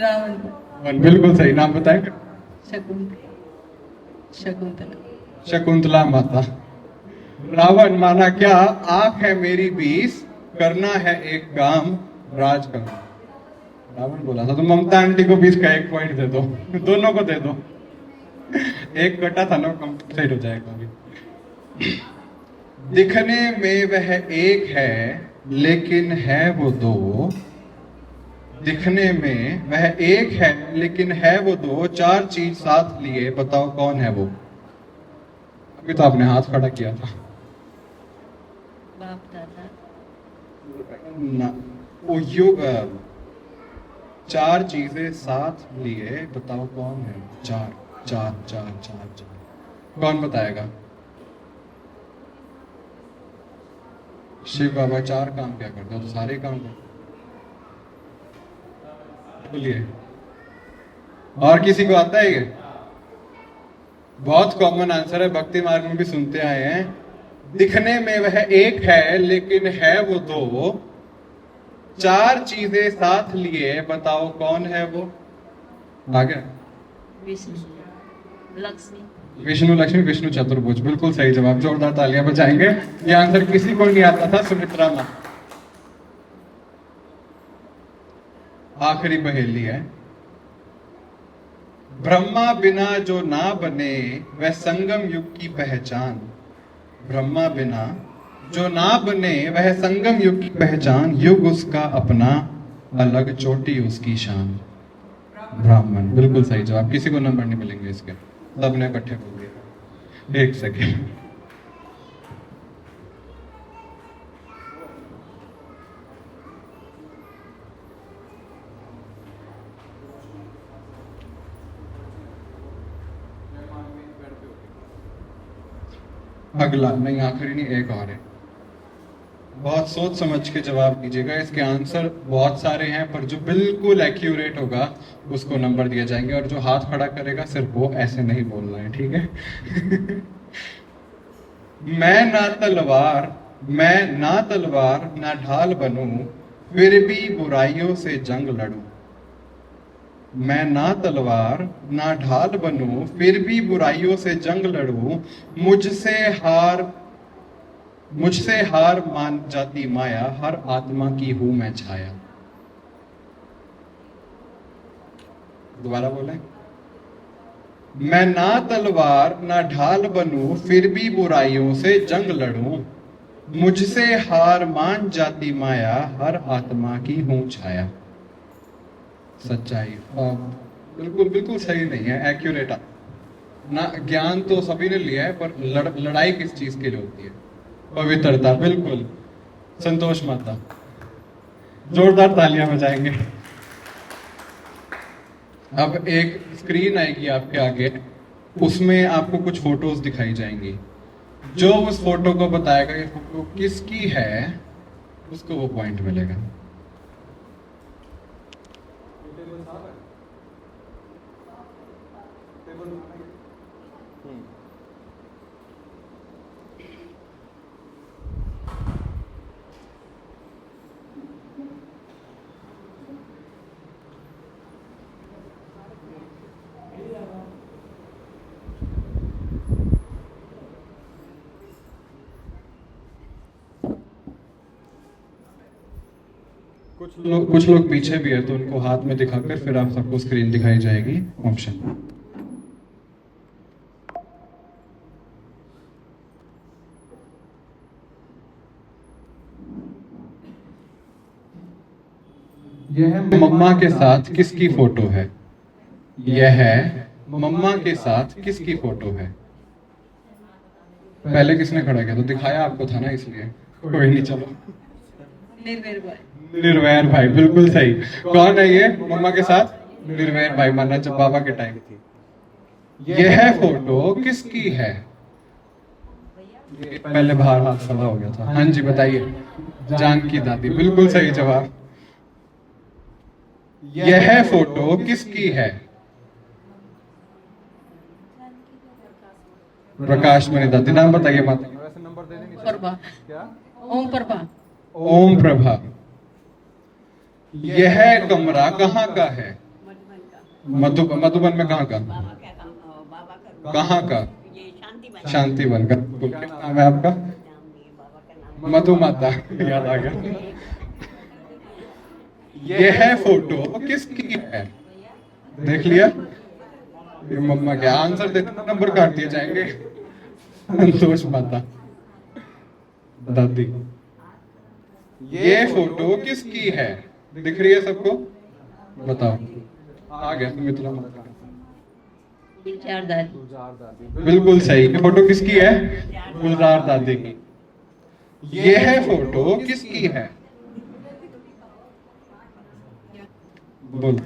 रावण। बिल्कुल सही, नाम बताएंगे? शकुंतला। शकुंतला माता। रावण माना क्या? आंख है मेरी 20, करना है एक काम, राज करना। रावण बोला था। तो ममता आंटी को 20 का 1 पॉइंट दे दो, दोनों को दे दो। एक कटा था ना, कंप्लीट हो जाएगा अभी। दिखने में वह एक है, लेकिन है वो 2। दिखने में वह एक है, लेकिन है वो 2। 4 चीज साथ लिए, बताओ कौन है वो? अभी तो आपने हाथ खड़ा किया था। बाप दादा ना, वो युग। 4 चीजें साथ लिए, बताओ कौन है? 4 4 4 4 4। कौन बताएगा? शिव बाबा 4 काम क्या करते हो? तो सारे काम करते। बोलिए, और किसी को आता है ये? बहुत कॉमन आंसर है, भक्ति मार्ग में भी सुनते आए हैं। दिखने में वह एक है, लेकिन है वो 2। 4 चीजें साथ लिए, बताओ कौन है वो? आ गया? विष्णु लक्ष्मी। विष्णु लक्ष्मी, विष्णु चतुर्भुज। बिल्कुल सही जवाब, जोरदार तालियां बजाएंगे। ये आंसर किसी को नहीं आता था, सुमित्रा मां। आखिरी पहेली है। ब्रह्मा बिना जो ना बने, वह संगम युग की पहचान। ब्रह्मा बिना जो ना बने, वह संगम युग की पहचान। युग उसका अपना अलग चोटी उसकी शान। ब्राह्मण, बिल्कुल सही जवाब। किसी को नंबर नहीं मिलेंगे इसके, सबने इकट्ठे बोल दिया। एक सेकेंड। अगला, नहीं आखिरी नहीं, एक और है। बहुत सोच समझ के जवाब दीजिएगा। इसके आंसर बहुत सारे हैं, पर जो बिल्कुल एक्यूरेट होगा उसको नंबर दिए जाएंगे, और जो हाथ खड़ा करेगा सिर्फ वो, ऐसे नहीं बोलना है, ठीक है? मैं ना तलवार ना ढाल बनूं, फिर भी बुराइयों से जंग लड़ूं। मैं ना तलवार ना ढाल बनूं, फिर भी बुराइयों से जंग लड़ूं। मुझसे हार मान जाती माया, हर आत्मा की हूं मैं छाया। दोबारा बोलें। मैं ना तलवार ना ढाल बनूं, फिर भी बुराइयों से जंग लड़ूं। मुझसे हार मान जाती माया, हर आत्मा की हूं छाया। सच्चाई। बिल्कुल बिल्कुल सही नहीं है, एक्यूरेट ना। ज्ञान तो सभी ने लिया है, पर लड़ाई किस चीज के लिए होती है? पवित्रता। बिल्कुल। संतोष माता, जोरदार तालियां बजाएंगे। अब एक स्क्रीन आएगी आपके आगे, उसमें आपको कुछ फोटोज दिखाई जाएंगी। जो उस फोटो को बताएगा ये फोटो किसकी है, उसको वो पॉइंट मिलेगा। कुछ लोग पीछे भी है, तो उनको हाथ में दिखाकर फिर आप सबको स्क्रीन दिखाई जाएगी। ऑप्शन यह मम्मा के साथ किसकी फोटो है? यह मम्मा के साथ किसकी फोटो है? पहले किसने खड़ा किया? तो दिखाया आपको था ना, इसलिए कोई नहीं। चलो, निर्वैर भाई, बिल्कुल सही। कौन है ये मम्मा के साथ? निर्वैर भाई, माना जब बाबा के टाइम थी। यह फोटो किसकी है? पहले बाहर हाथ खड़ा हो गया था। हाँ जी बताइए। जानकी दादी, बिल्कुल सही जवाब। यह फोटो किसकी है? प्रकाश मणि दादी। नाम बताइए माता। प्रभा। ओम प्रभा। ओम प्रभा। यह कमरा कहाँ का है? मधुबन में कहाँ का? कहाँ का? शांतिवन का। क्या नाम है आपका? मधु माता, याद आ गया। यह फोटो किसकी है? देख लिया? ये मम्मा क्या आंसर देते, नंबर काट दिए जाएंगे। संतोष माता दादी। ये फोटो किसकी है? दिख रही है सबको? बताओ। आ गया सुमित्रा माता। गुलजार दादी। बिल्कुल सही। ये फोटो किसकी है? गुलजार दादी की। यह फोटो किसकी है? बोल।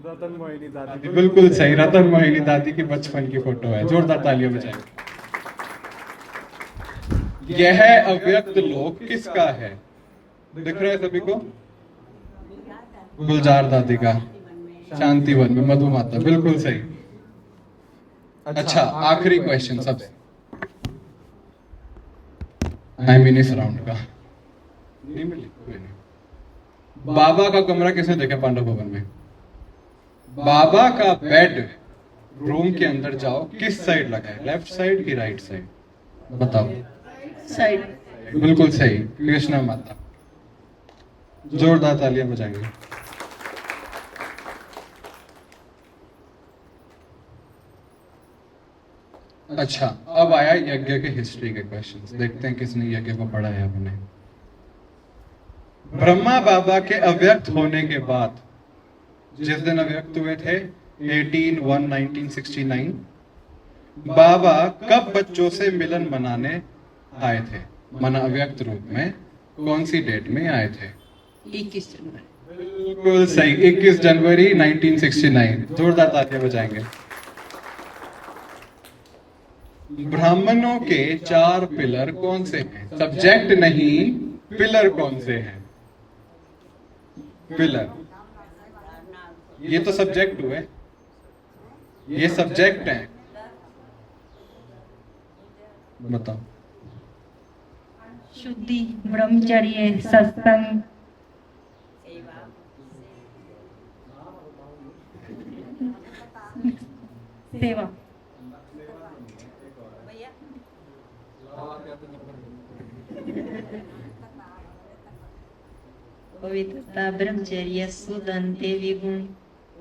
रतन मोहिनी दादी। बिल्कुल सही, रतन मोहिनी दादी की बचपन की फोटो है। जोरदार तालियां बजाएं। यह अव्यक्त लोक किसका है? दिख रहा है सभी को? गुलजार दादी का। शांतिवन में मधु माता, बिल्कुल सही। अच्छा, आखिरी क्वेश्चन सबसे, आई मीन इस राउंड का। नहीं मिली? कोई नहीं। बाबा का कमरा किसने देखा पांडव भवन में? बाबा का बेड रूम के अंदर जाओ, किस साइड लगा है? लेफ्ट साइड की राइट साइड? बताओ। साइड। बिल्कुल सही। कृष्णा माता। जोरदार तालियां बजाएंगे। अच्छा, अब आया यज्ञ के हिस्ट्री के क्वेश्चंस। देखते हैं किसने यज्ञ को पढ़ा है अपने। ब्रह्मा बाबा के अव्यक्त होने के बाद, जिस दिन अव्यक्त हुए थे 18/1/1969, बाबा कब बच्चों से मिलन मनाने आए थे? मना अव्यक्त रूप में कौन सी डेट में आए थे? 21 जनवरी। बिल्कुल सही, 21 जनवरी 1969। जोरदार तालियां बजाएंगे। ब्राह्मणों के 4 पिलर कौन से हैं? सब्जेक्ट नहीं, पिलर कौन से हैं? पिलर, ये तो सब्जेक्ट हुए, ये सब्जेक्ट हैं। बताओ। शुद्धि, ब्रह्मचर्य, सत्संग, सेवा। पवित्रता, ब्रह्मचर्य, सुदन, देवी गुण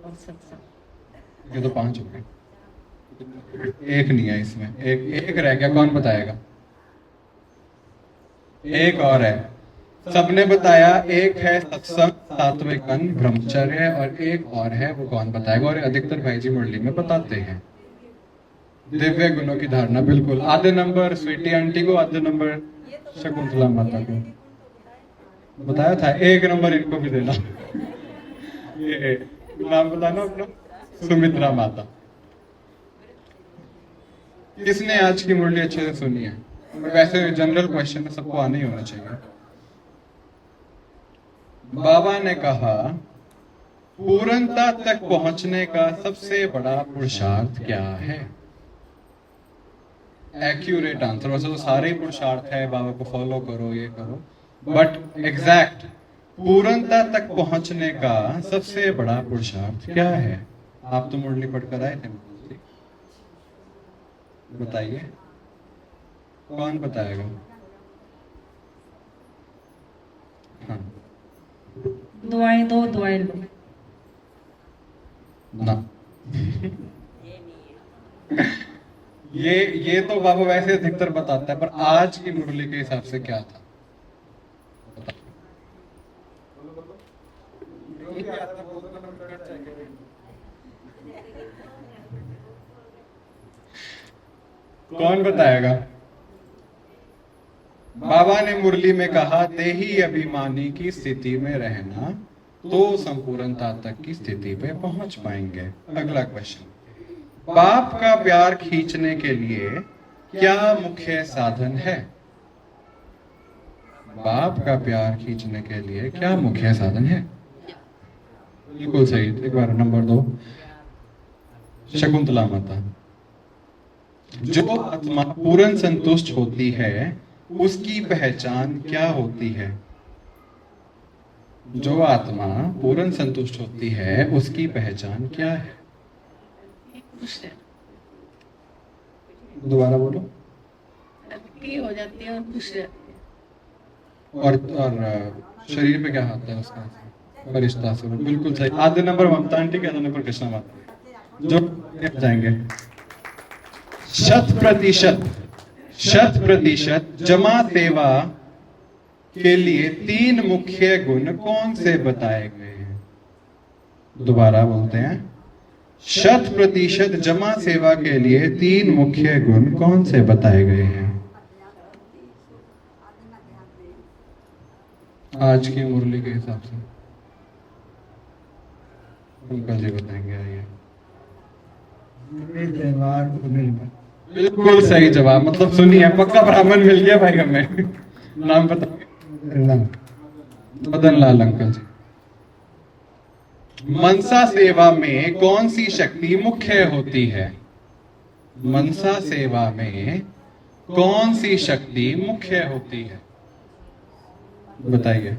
और सत्संग। ये तो 5 हो गए, एक नहीं है इसमें, एक रह गया। कौन बताएगा? एक और है, सबने बताया। एक है सत्संग, सात्विक अन्न, ब्रह्मचर्य, और एक और है, वो कौन बताएगा? और अधिकतर भाई जी मुरली में बताते हैं। दिव्य गुणों की धारणा, बिल्कुल। आधे नंबर स्वीटी आंटी को, आधे नंबर शकुंतला माता को बताया था। 1 नंबर इनको भी देना। ये नाम बताना अपना, सुमित्रा माता। किसने आज की मुरली अच्छे से सुनी है? वैसे जनरल क्वेश्चन है, सबको आने ही होना चाहिए। बाबा ने कहा पूर्णता तक पहुंचने का सबसे बड़ा पुरुषार्थ क्या है? Accurate answer. वैसे तो सारे ही पुरुषार्थ है, बाबा को फॉलो करो, ये करो, बट एग्जैक्ट पूर्णता तक पहुंचने का सबसे बड़ा पुरुषार्थ क्या है? आप तो मुरली पढ़कर आए थे, बताइए, कौन बताएगा? हाँ, दुआएं दो, दुआएं लो। ना ये तो बाबा वैसे अधिकतर बताता है, पर आज की मुरली के हिसाब से क्या था? कौन बताएगा? बाबा ने मुरली में कहा, देही अभिमानी की स्थिति में रहना तो संपूर्णता तक की स्थिति पे पहुंच पाएंगे। अगला क्वेश्चन, बाप का प्यार खींचने के लिए क्या मुख्य साधन है? बाप का प्यार खींचने के लिए क्या मुख्य साधन है? बिल्कुल सही। एक बार नंबर 2, शकुंतला माता। जो आत्मा पूर्ण संतुष्ट होती है उसकी पहचान क्या होती है? जो आत्मा पूर्ण संतुष्ट होती है उसकी पहचान क्या है? दोबारा बोलो। हो जाती है और खुश रहती है। और शरीर पे क्या होता है उसका? फरिश्ता से। बिल्कुल सही। आधे नंबर ममता आंटी के, आधे नंबर कृष्णा माता। जो जाएंगे 100% जमा सेवा के लिए 3 मुख्य गुण कौन से बताए गए हैं? दोबारा बोलते हैं, 100% जमा सेवा के लिए 3 मुख्य गुण कौन से बताए गए हैं? आज की मुरली के हिसाब से अंकल जी बताएंगे। आइए। बिल्कुल सही जवाब, मतलब सुनिए, पक्का ब्राह्मण मिल गया भाई हमें। नाम पता? मदन लाल अंकल जी। मनसा सेवा में कौन सी शक्ति मुख्य होती है? मनसा सेवा में कौन सी शक्ति मुख्य होती है? बताइए।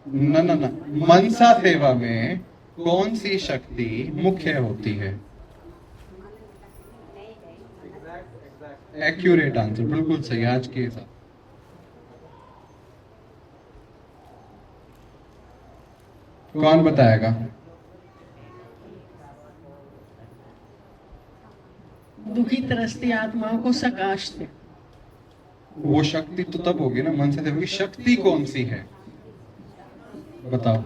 ना मनसा सेवा में कौन सी शक्ति मुख्य होती है? एक्यूरेट आंसर, बिल्कुल सही। आज के हिसाब कौन बताएगा? दुखी तरसती आत्माओं को सकाश दे। वो शक्ति तो तब होगी ना, मन से देखोगी शक्ति कौन सी है, बताओ।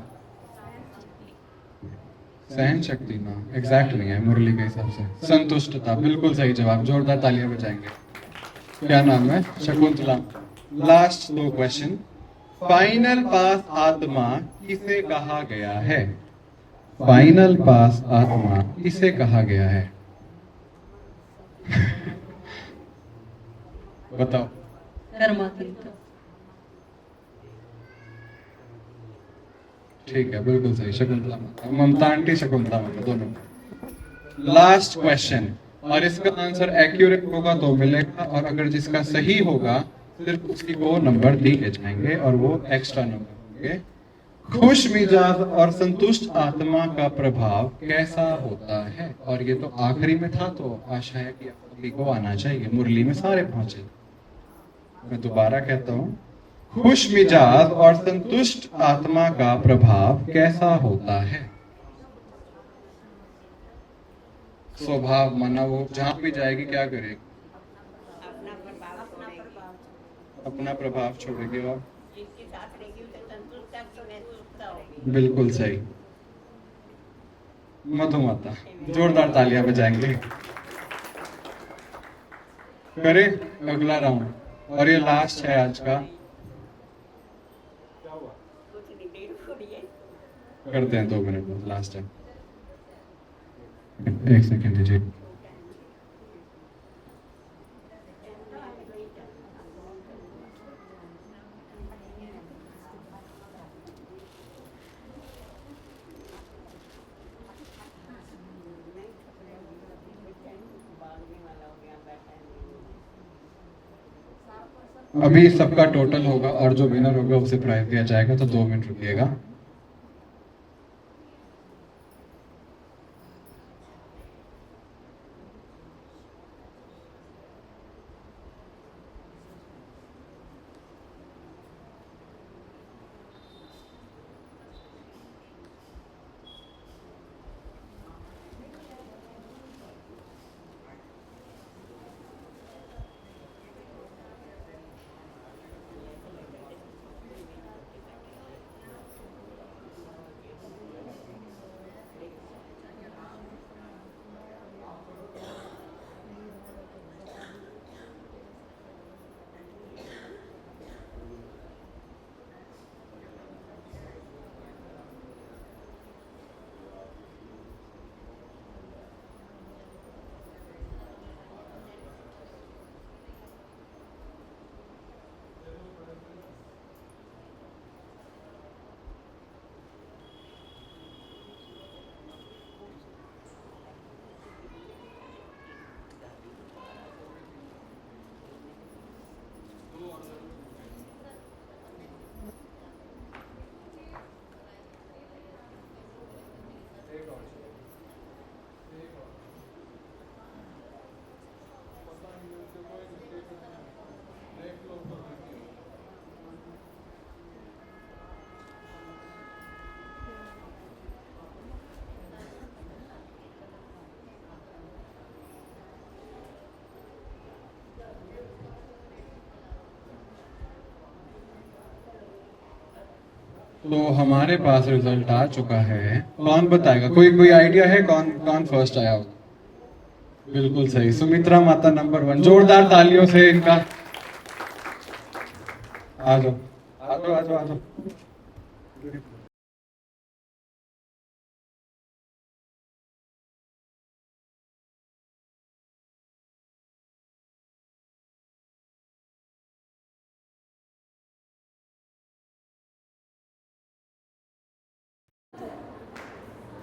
सहन शक्ति ना, एग्जैक्ट नहीं है मुरली के हिसाब से। संतुष्टता, बिल्कुल सही जवाब, जोरदार तालियां बजाएंगे। क्या नाम है? शकुंतला। Last 2 question. फाइनल पास आत्मा किसे कहा गया है? फाइनल पास आत्मा किसे कहा गया है? बताओ। कर्मातीत। ठीक है, बिल्कुल सही, शकुंतला माता। ममता आंटी, शकुंतला माता, दोनों। लास्ट क्वेश्चन, और इसका आंसर एक्यूरेट होगा तो मिलेगा, और अगर जिसका सही होगा सिर्फ उसी को नंबर दिए जाएंगे और वो एक्स्ट्रा नंबर होंगे। खुश मिजाज और संतुष्ट आत्मा का प्रभाव कैसा होता है? और ये तो आखिरी में था, तो आशा है कि सभी को आना चाहिए, मुरली में सारे पहुंचे। मैं दोबारा कहता हूँ, खुश मिजाज और संतुष्ट आत्मा का प्रभाव कैसा होता है? स्वभाव माना वो जहां भी जाएगी क्या करेगी? अपना प्रभाव छोड़ेगी। और बिल्कुल सही, मधुमाता। जोरदार तालियां बजाएंगे। करें अगला राउंड, और ये लास्ट है आज का। करते हैं 2 मिनट में, लास्ट टाइम। 1 सेकेंड दीजिए। अभी सबका टोटल होगा और जो विनर होगा उसे प्राइज दिया जाएगा, तो 2 मिनट रुकिएगा। तो हमारे पास रिजल्ट आ चुका है। कौन बताएगा? कोई आइडिया है कौन कौन फर्स्ट आया होगा? बिल्कुल सही, सुमित्रा माता नंबर 1। जोरदार तालियों से इनका। आ जाओ आ जाओ आ जाओ आ जाओ।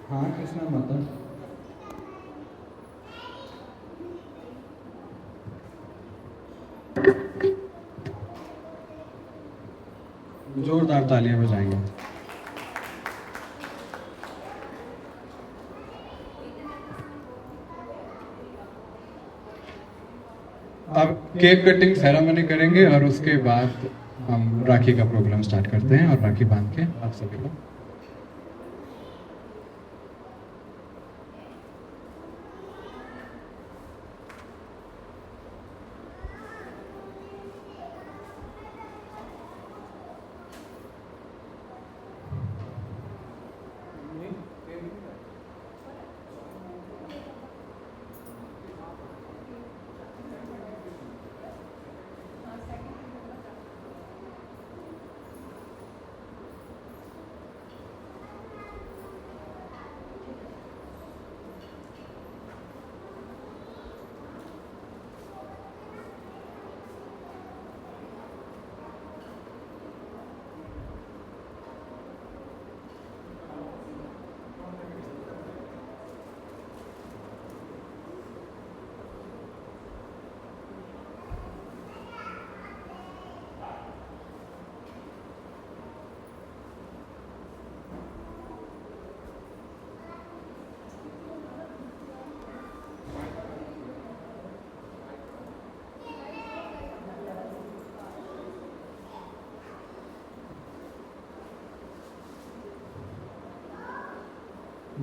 हाँ कृष्णा माता। जोरदार तालियां बजाएंगे। अब केक कटिंग सेरेमनी करेंगे और उसके बाद हम राखी का प्रोग्राम स्टार्ट करते हैं, और राखी बांध के आप सभी को।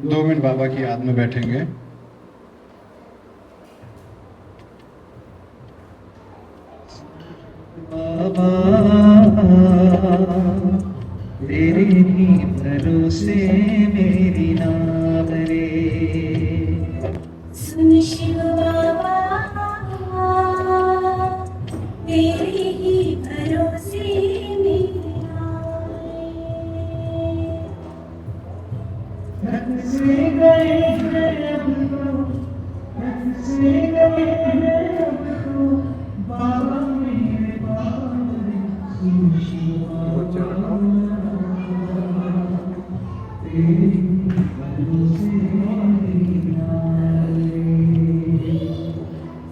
2 मिनट बाबा की याद में बैठेंगे। बाबा तेरे ही भरोसे मेरी नाव रे। सुन शिव बाबा तेरे ही भरोसे मेरी नाव धन से गए हैं अब तो, धन से गए हैं अब तो, बाबा मेरे बाबा सुन शिव बाबा तेरे ही भरोसे मेरी नाव रे।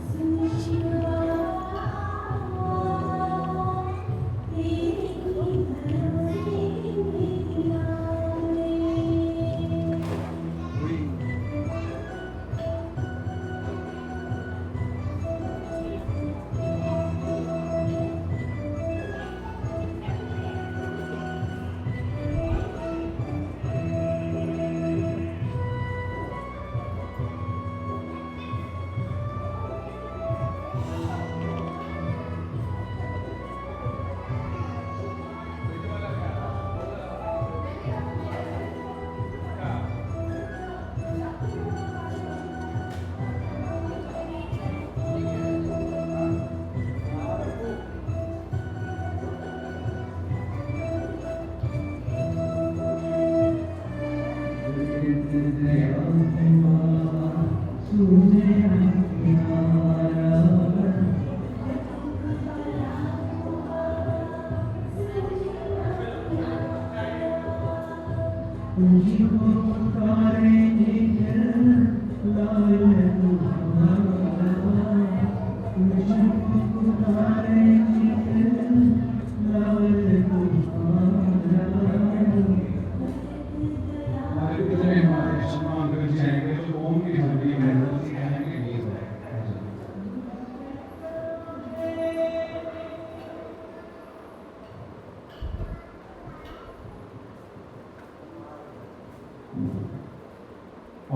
सुन शिव बाबा तेरे ही भरोसे मेरी नाव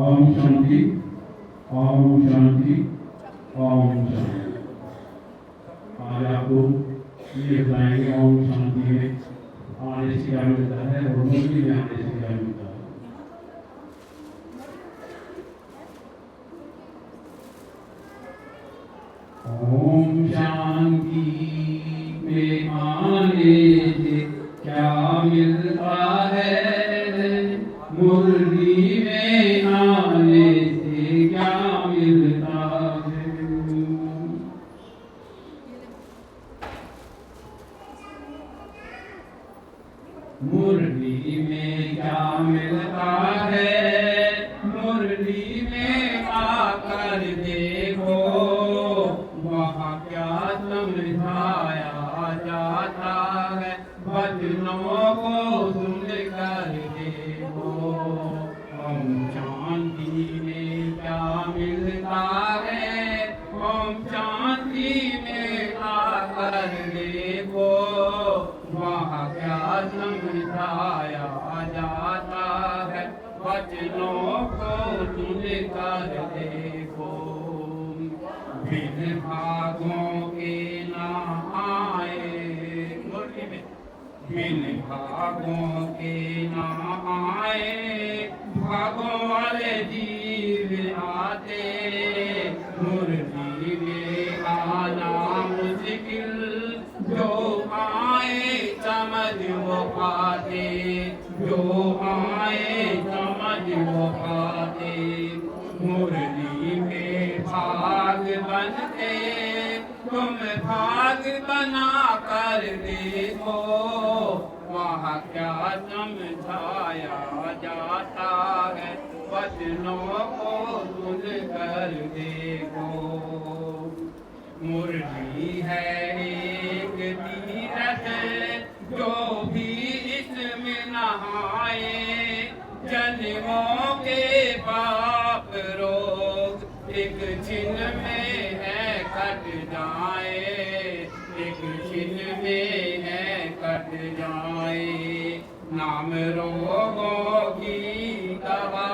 ओम शांति, ओम शांति, ओम शांति। आज आपको ये बताएंगे ओम शांति में आने से क्या मिलता है और मुरली में आने से क्या मिलता है। ओम शांति में आने से क्या मिलता है, मुरली में आने से क्या मिलता है। मुरली में क्या मिलता है, मुरली में आकर देखो वहाँ क्या समझाया जाता है, वचनों को सुनकर देखो। ओम शांति में क्या मिलता है, ओम शांति में आकर देखो वहाँ क्या समझाया जाता है, वचनों को सुनकर देखो। बिन भागों के ना आए, बिन भागों के ना आए, भागों वाले जीव आते, मुरली में आना मुश्किल, जो आए समझ वो पाते, जो आए समझ वो पाते। मुरली में भाग बनते, तुम भाग बना कर देखो वहाँ क्या समझाया जाता है, वचनों को सुन कर देखो। मुरली है एक तीरथ, जो भी इसमें नहाए, जन्मों के पाप रोग एक छिन में है कट जाए, एक छिन में है कट जाए। नाम रोगों की दवा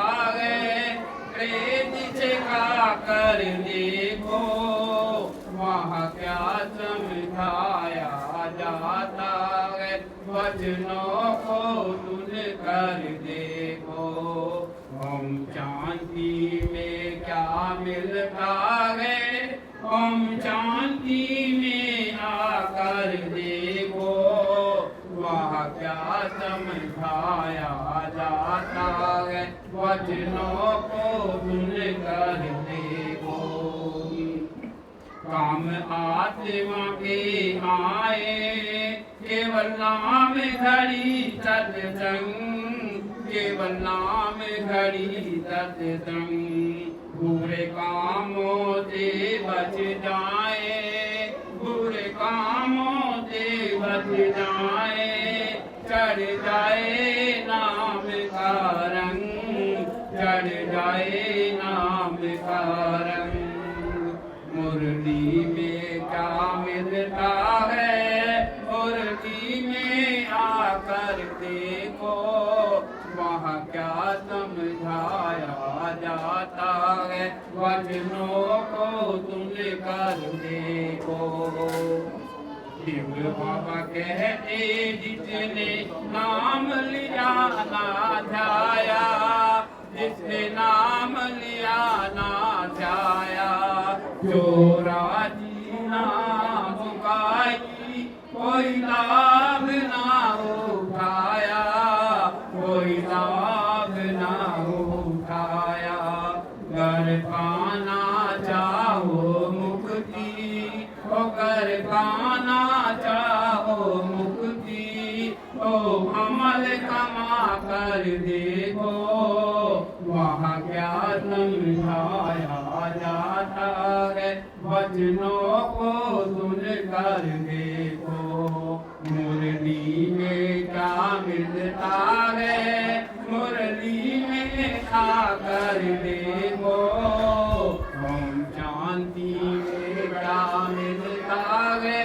का कर देखो वहाँ क्या समझाया जाता है, वचनों को सुन कर देखो। ओम शांति में क्या मिलता है, ओम शांति में आकर देखो वहाँ क्या समझाया जाता है, वचनों को सुन कर देखो। काम आत्मा के आए केवल नाम घड़ी सत्संग, केवल नाम घड़ी सत्संग। बुरे कामों से बच जाए, बुरे कामों से बच जाए, चढ़ जाए नाम का रंग, चढ़ जाए नाम का रंग। मुरली में क्या मिलता है, मुरली में आकर देखो वहाँ क्या समझाया जाता है, वचनों को सुन कर देखो। शिव बाबा कहते जिसने नाम लिया ना ध्याया, जिसने नाम लिया ना ध्याया, जो राजी ना मुकाई कोई लाभ ना उठाया, कोई लाभ ना उठाया। घर पाना चाहो मुक्ति, ओ घर पाना चाहो मुक्ति, ओ अमल कमा कर देखो वहाँ क्या समझाया जाता है, वचनों को सुन कर देखो। मुरली में क्या मिलता है, मुरली में आकर देखो। ओम शांति में क्या मिलता है,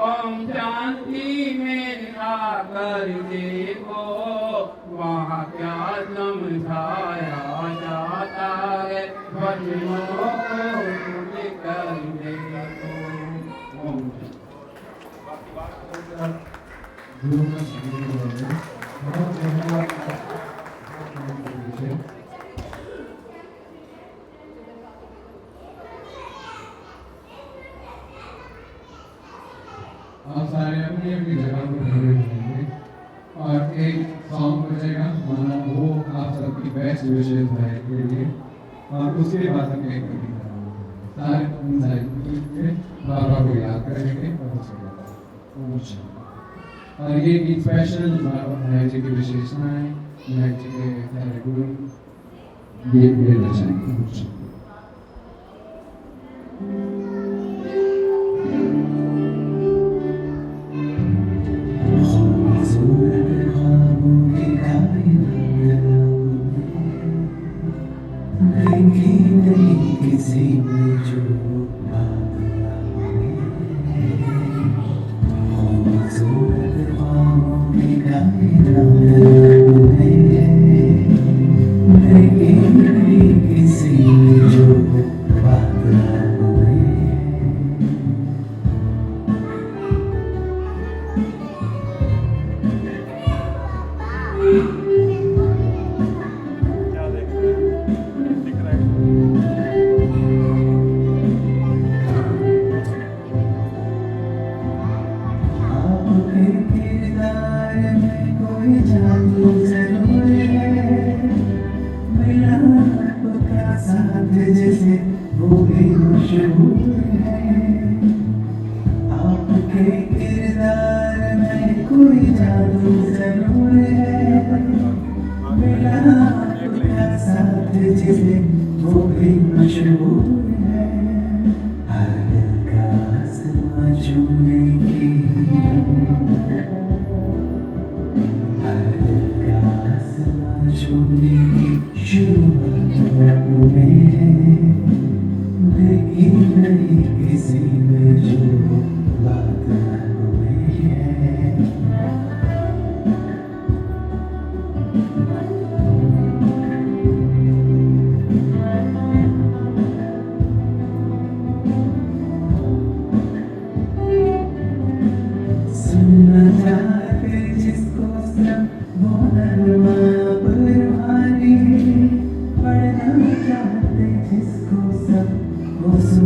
ओम शांति में आकर देखो वहाँ क्या समझाया जाता है, वचनों को सुन कर देखो। ओम गुरु का बहुत धन्यवाद। आप सारे अपनी अपनी जगह पर खड़े रहेंगे और एक सॉन्ग बजेगा, माना वो आप सबकी बेस्ट विशेष है के लिए, और उसके बाद हम एक सारे बाबा को याद करेंगे और ये गीत स्पेशल नायक जी की विशेषता है, नायक जी के सारे गुरु ये रचाएंगे। किसी में जो जैसे वो भी मशहूर है, आपके किरदार में कोई जादू जरूर है। मिला आपका साथ जैसे वो भी मशहूर है। हर दिल का आसमां छूने की, हर दिल का आसमां छूने की शुरुआत में देखी नहीं किसी में जो बात हुई है।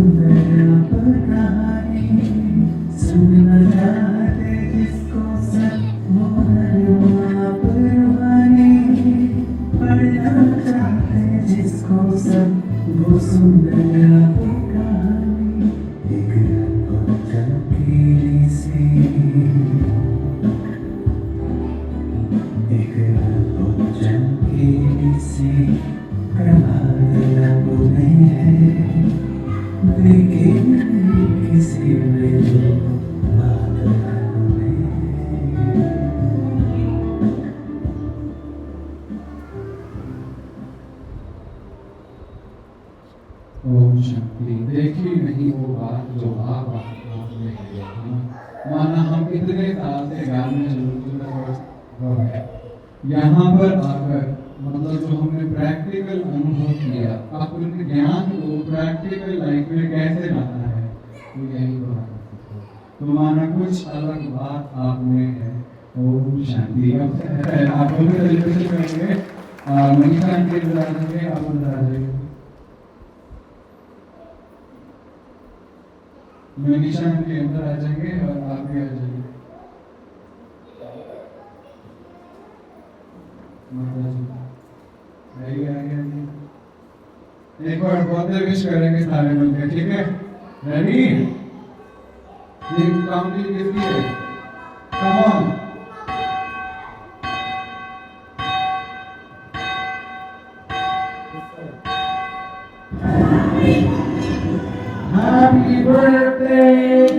सुंदर अब कहानी सुनना चाहते जिसको सब वो आप रूहानी पढ़ना चाहते जिसको सब वो सुंदर अब कहानी एक अद्भुत चमकीली सी एक अद्भुत चमकीली सी प्रभात रंगों में है लेकिन किसी में जो बात रंगों में है। ओम शांति। देखी नहीं वो बात जो आप आपने किया, माना हम इतने साल से गाने चल रहे हैं, यहाँ पर आकर मतलब जो हमने प्रैक्टिकल अनुभव किया, अपने ज्ञान को प्रैक्टिकल लाइफ में कैसे लाना है, तो यही तो माना कुछ अलग बात आप में है। ओम शांति। अब आप लोग सेलिब्रेशन करेंगे, मनीषा आंटी बुला देंगे, आप अंदर आ जाइए। मनीषा आंटी अंदर आ जाएंगे और आप भी आ जाइए। माता जी आइए आइए आइए। एक बार बहुत विश करेंगे सारे मिलकर, ठीक है? रेडी? काउंटिंग किसकी है? Come on. Happy birthday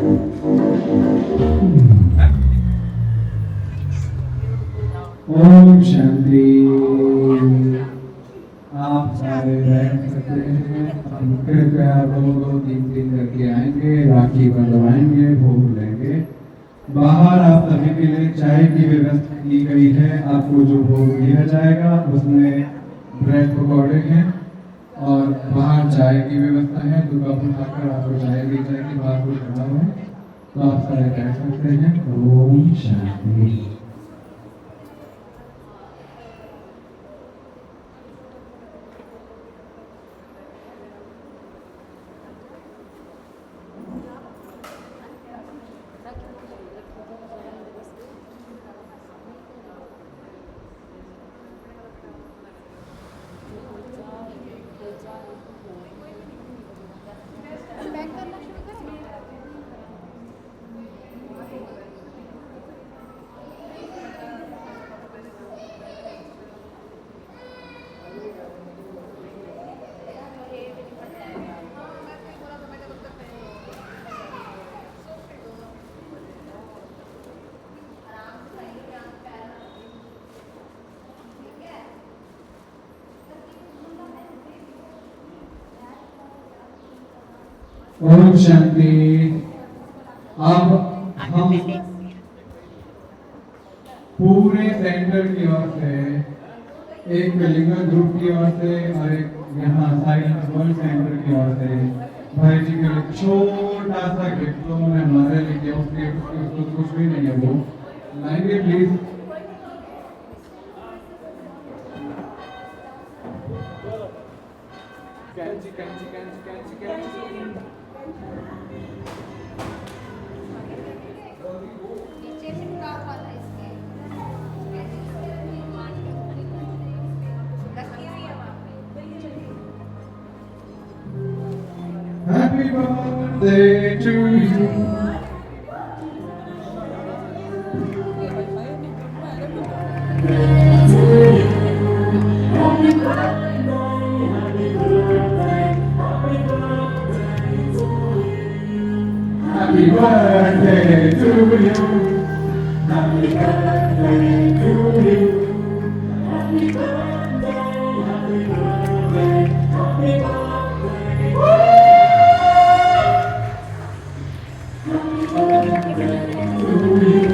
Om Shanti. आप सारे बैठ सकते हैं। हम कृपया 2-2, 3-3 करके आएंगे, राखी बंधवाएंगे, भोग लेंगे। बाहर आप सभी के लिए चाय की व्यवस्था की गई है। आपको जो भोग दिया जाएगा उसमें ब्रेड पकौड़े हैं और बाहर चाय की व्यवस्था है। तो कप उठाकर आपको चाय दी जाएगी, बाहर को खड़ा है तो आप सारे बैठ सकते हैं। ओम शांति। ओम शांति। अब हम पूरे सेंटर की ओर से, एक कलिंगा ग्रुप की ओर से और एक यहाँ साइलेंस वर्ल्ड सेंटर की ओर से भाई जी के लिए छोटा सा गिफ्ट तो उन्होंने हमारे लिए किया। उसके कुछ भी नहीं है, वो लाएंगे प्लीज। कैंची कैंची कैंची कैंची कैंची Happy birthday to you. Happy birthday to you. Happy birthday to you. Happy birthday, happy birthday, happy birthday. Happy birthday to you.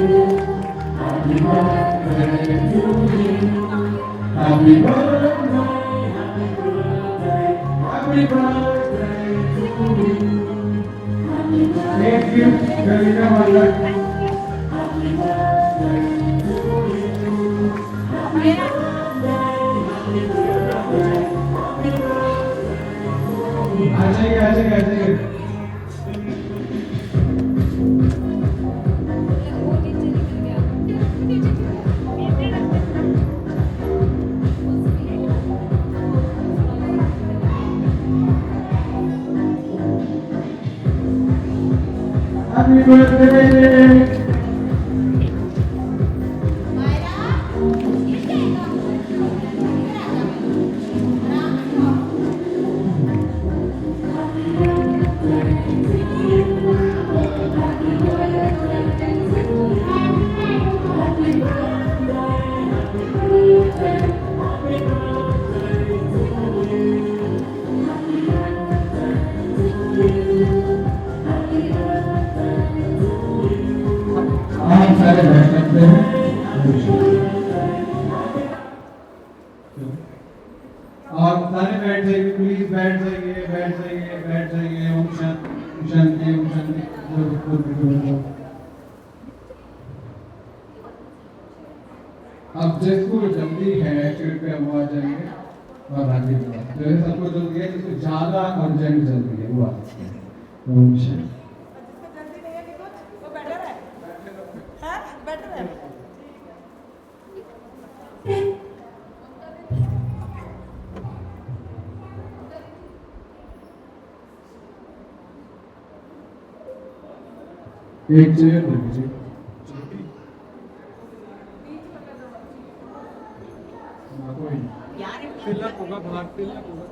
Happy birthday to you. Happy birthday, happy birthday, happy birthday to you. Thank you, Kalina Mala. Happy birthday to you. Happy birthday, happy birthday, happy birthday. आ जाइए। Happy birthday! आप सारे बैठ सकते हैं। आप सारे बैठ जाइए, प्लीज बैठ जाइए। ओम शांति, ओम शांति। अब जिसको जल्दी है कृपया वो आ जाएंगे और आगे जो सबको जल्दी है, जिसको ज्यादा अर्जेंट जल्दी है वो आ जाएंगे। ओम शांति। एक चेयर दे दीजिए। तिलक होगा बाहर, तिलक होगा।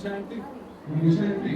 Manisha aunty Manisha aunty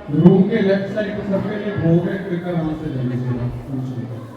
room के लेफ्ट साइड पे सबके लिए भोग है, कृपया वहां से जल्दी से पूछ लीजिए।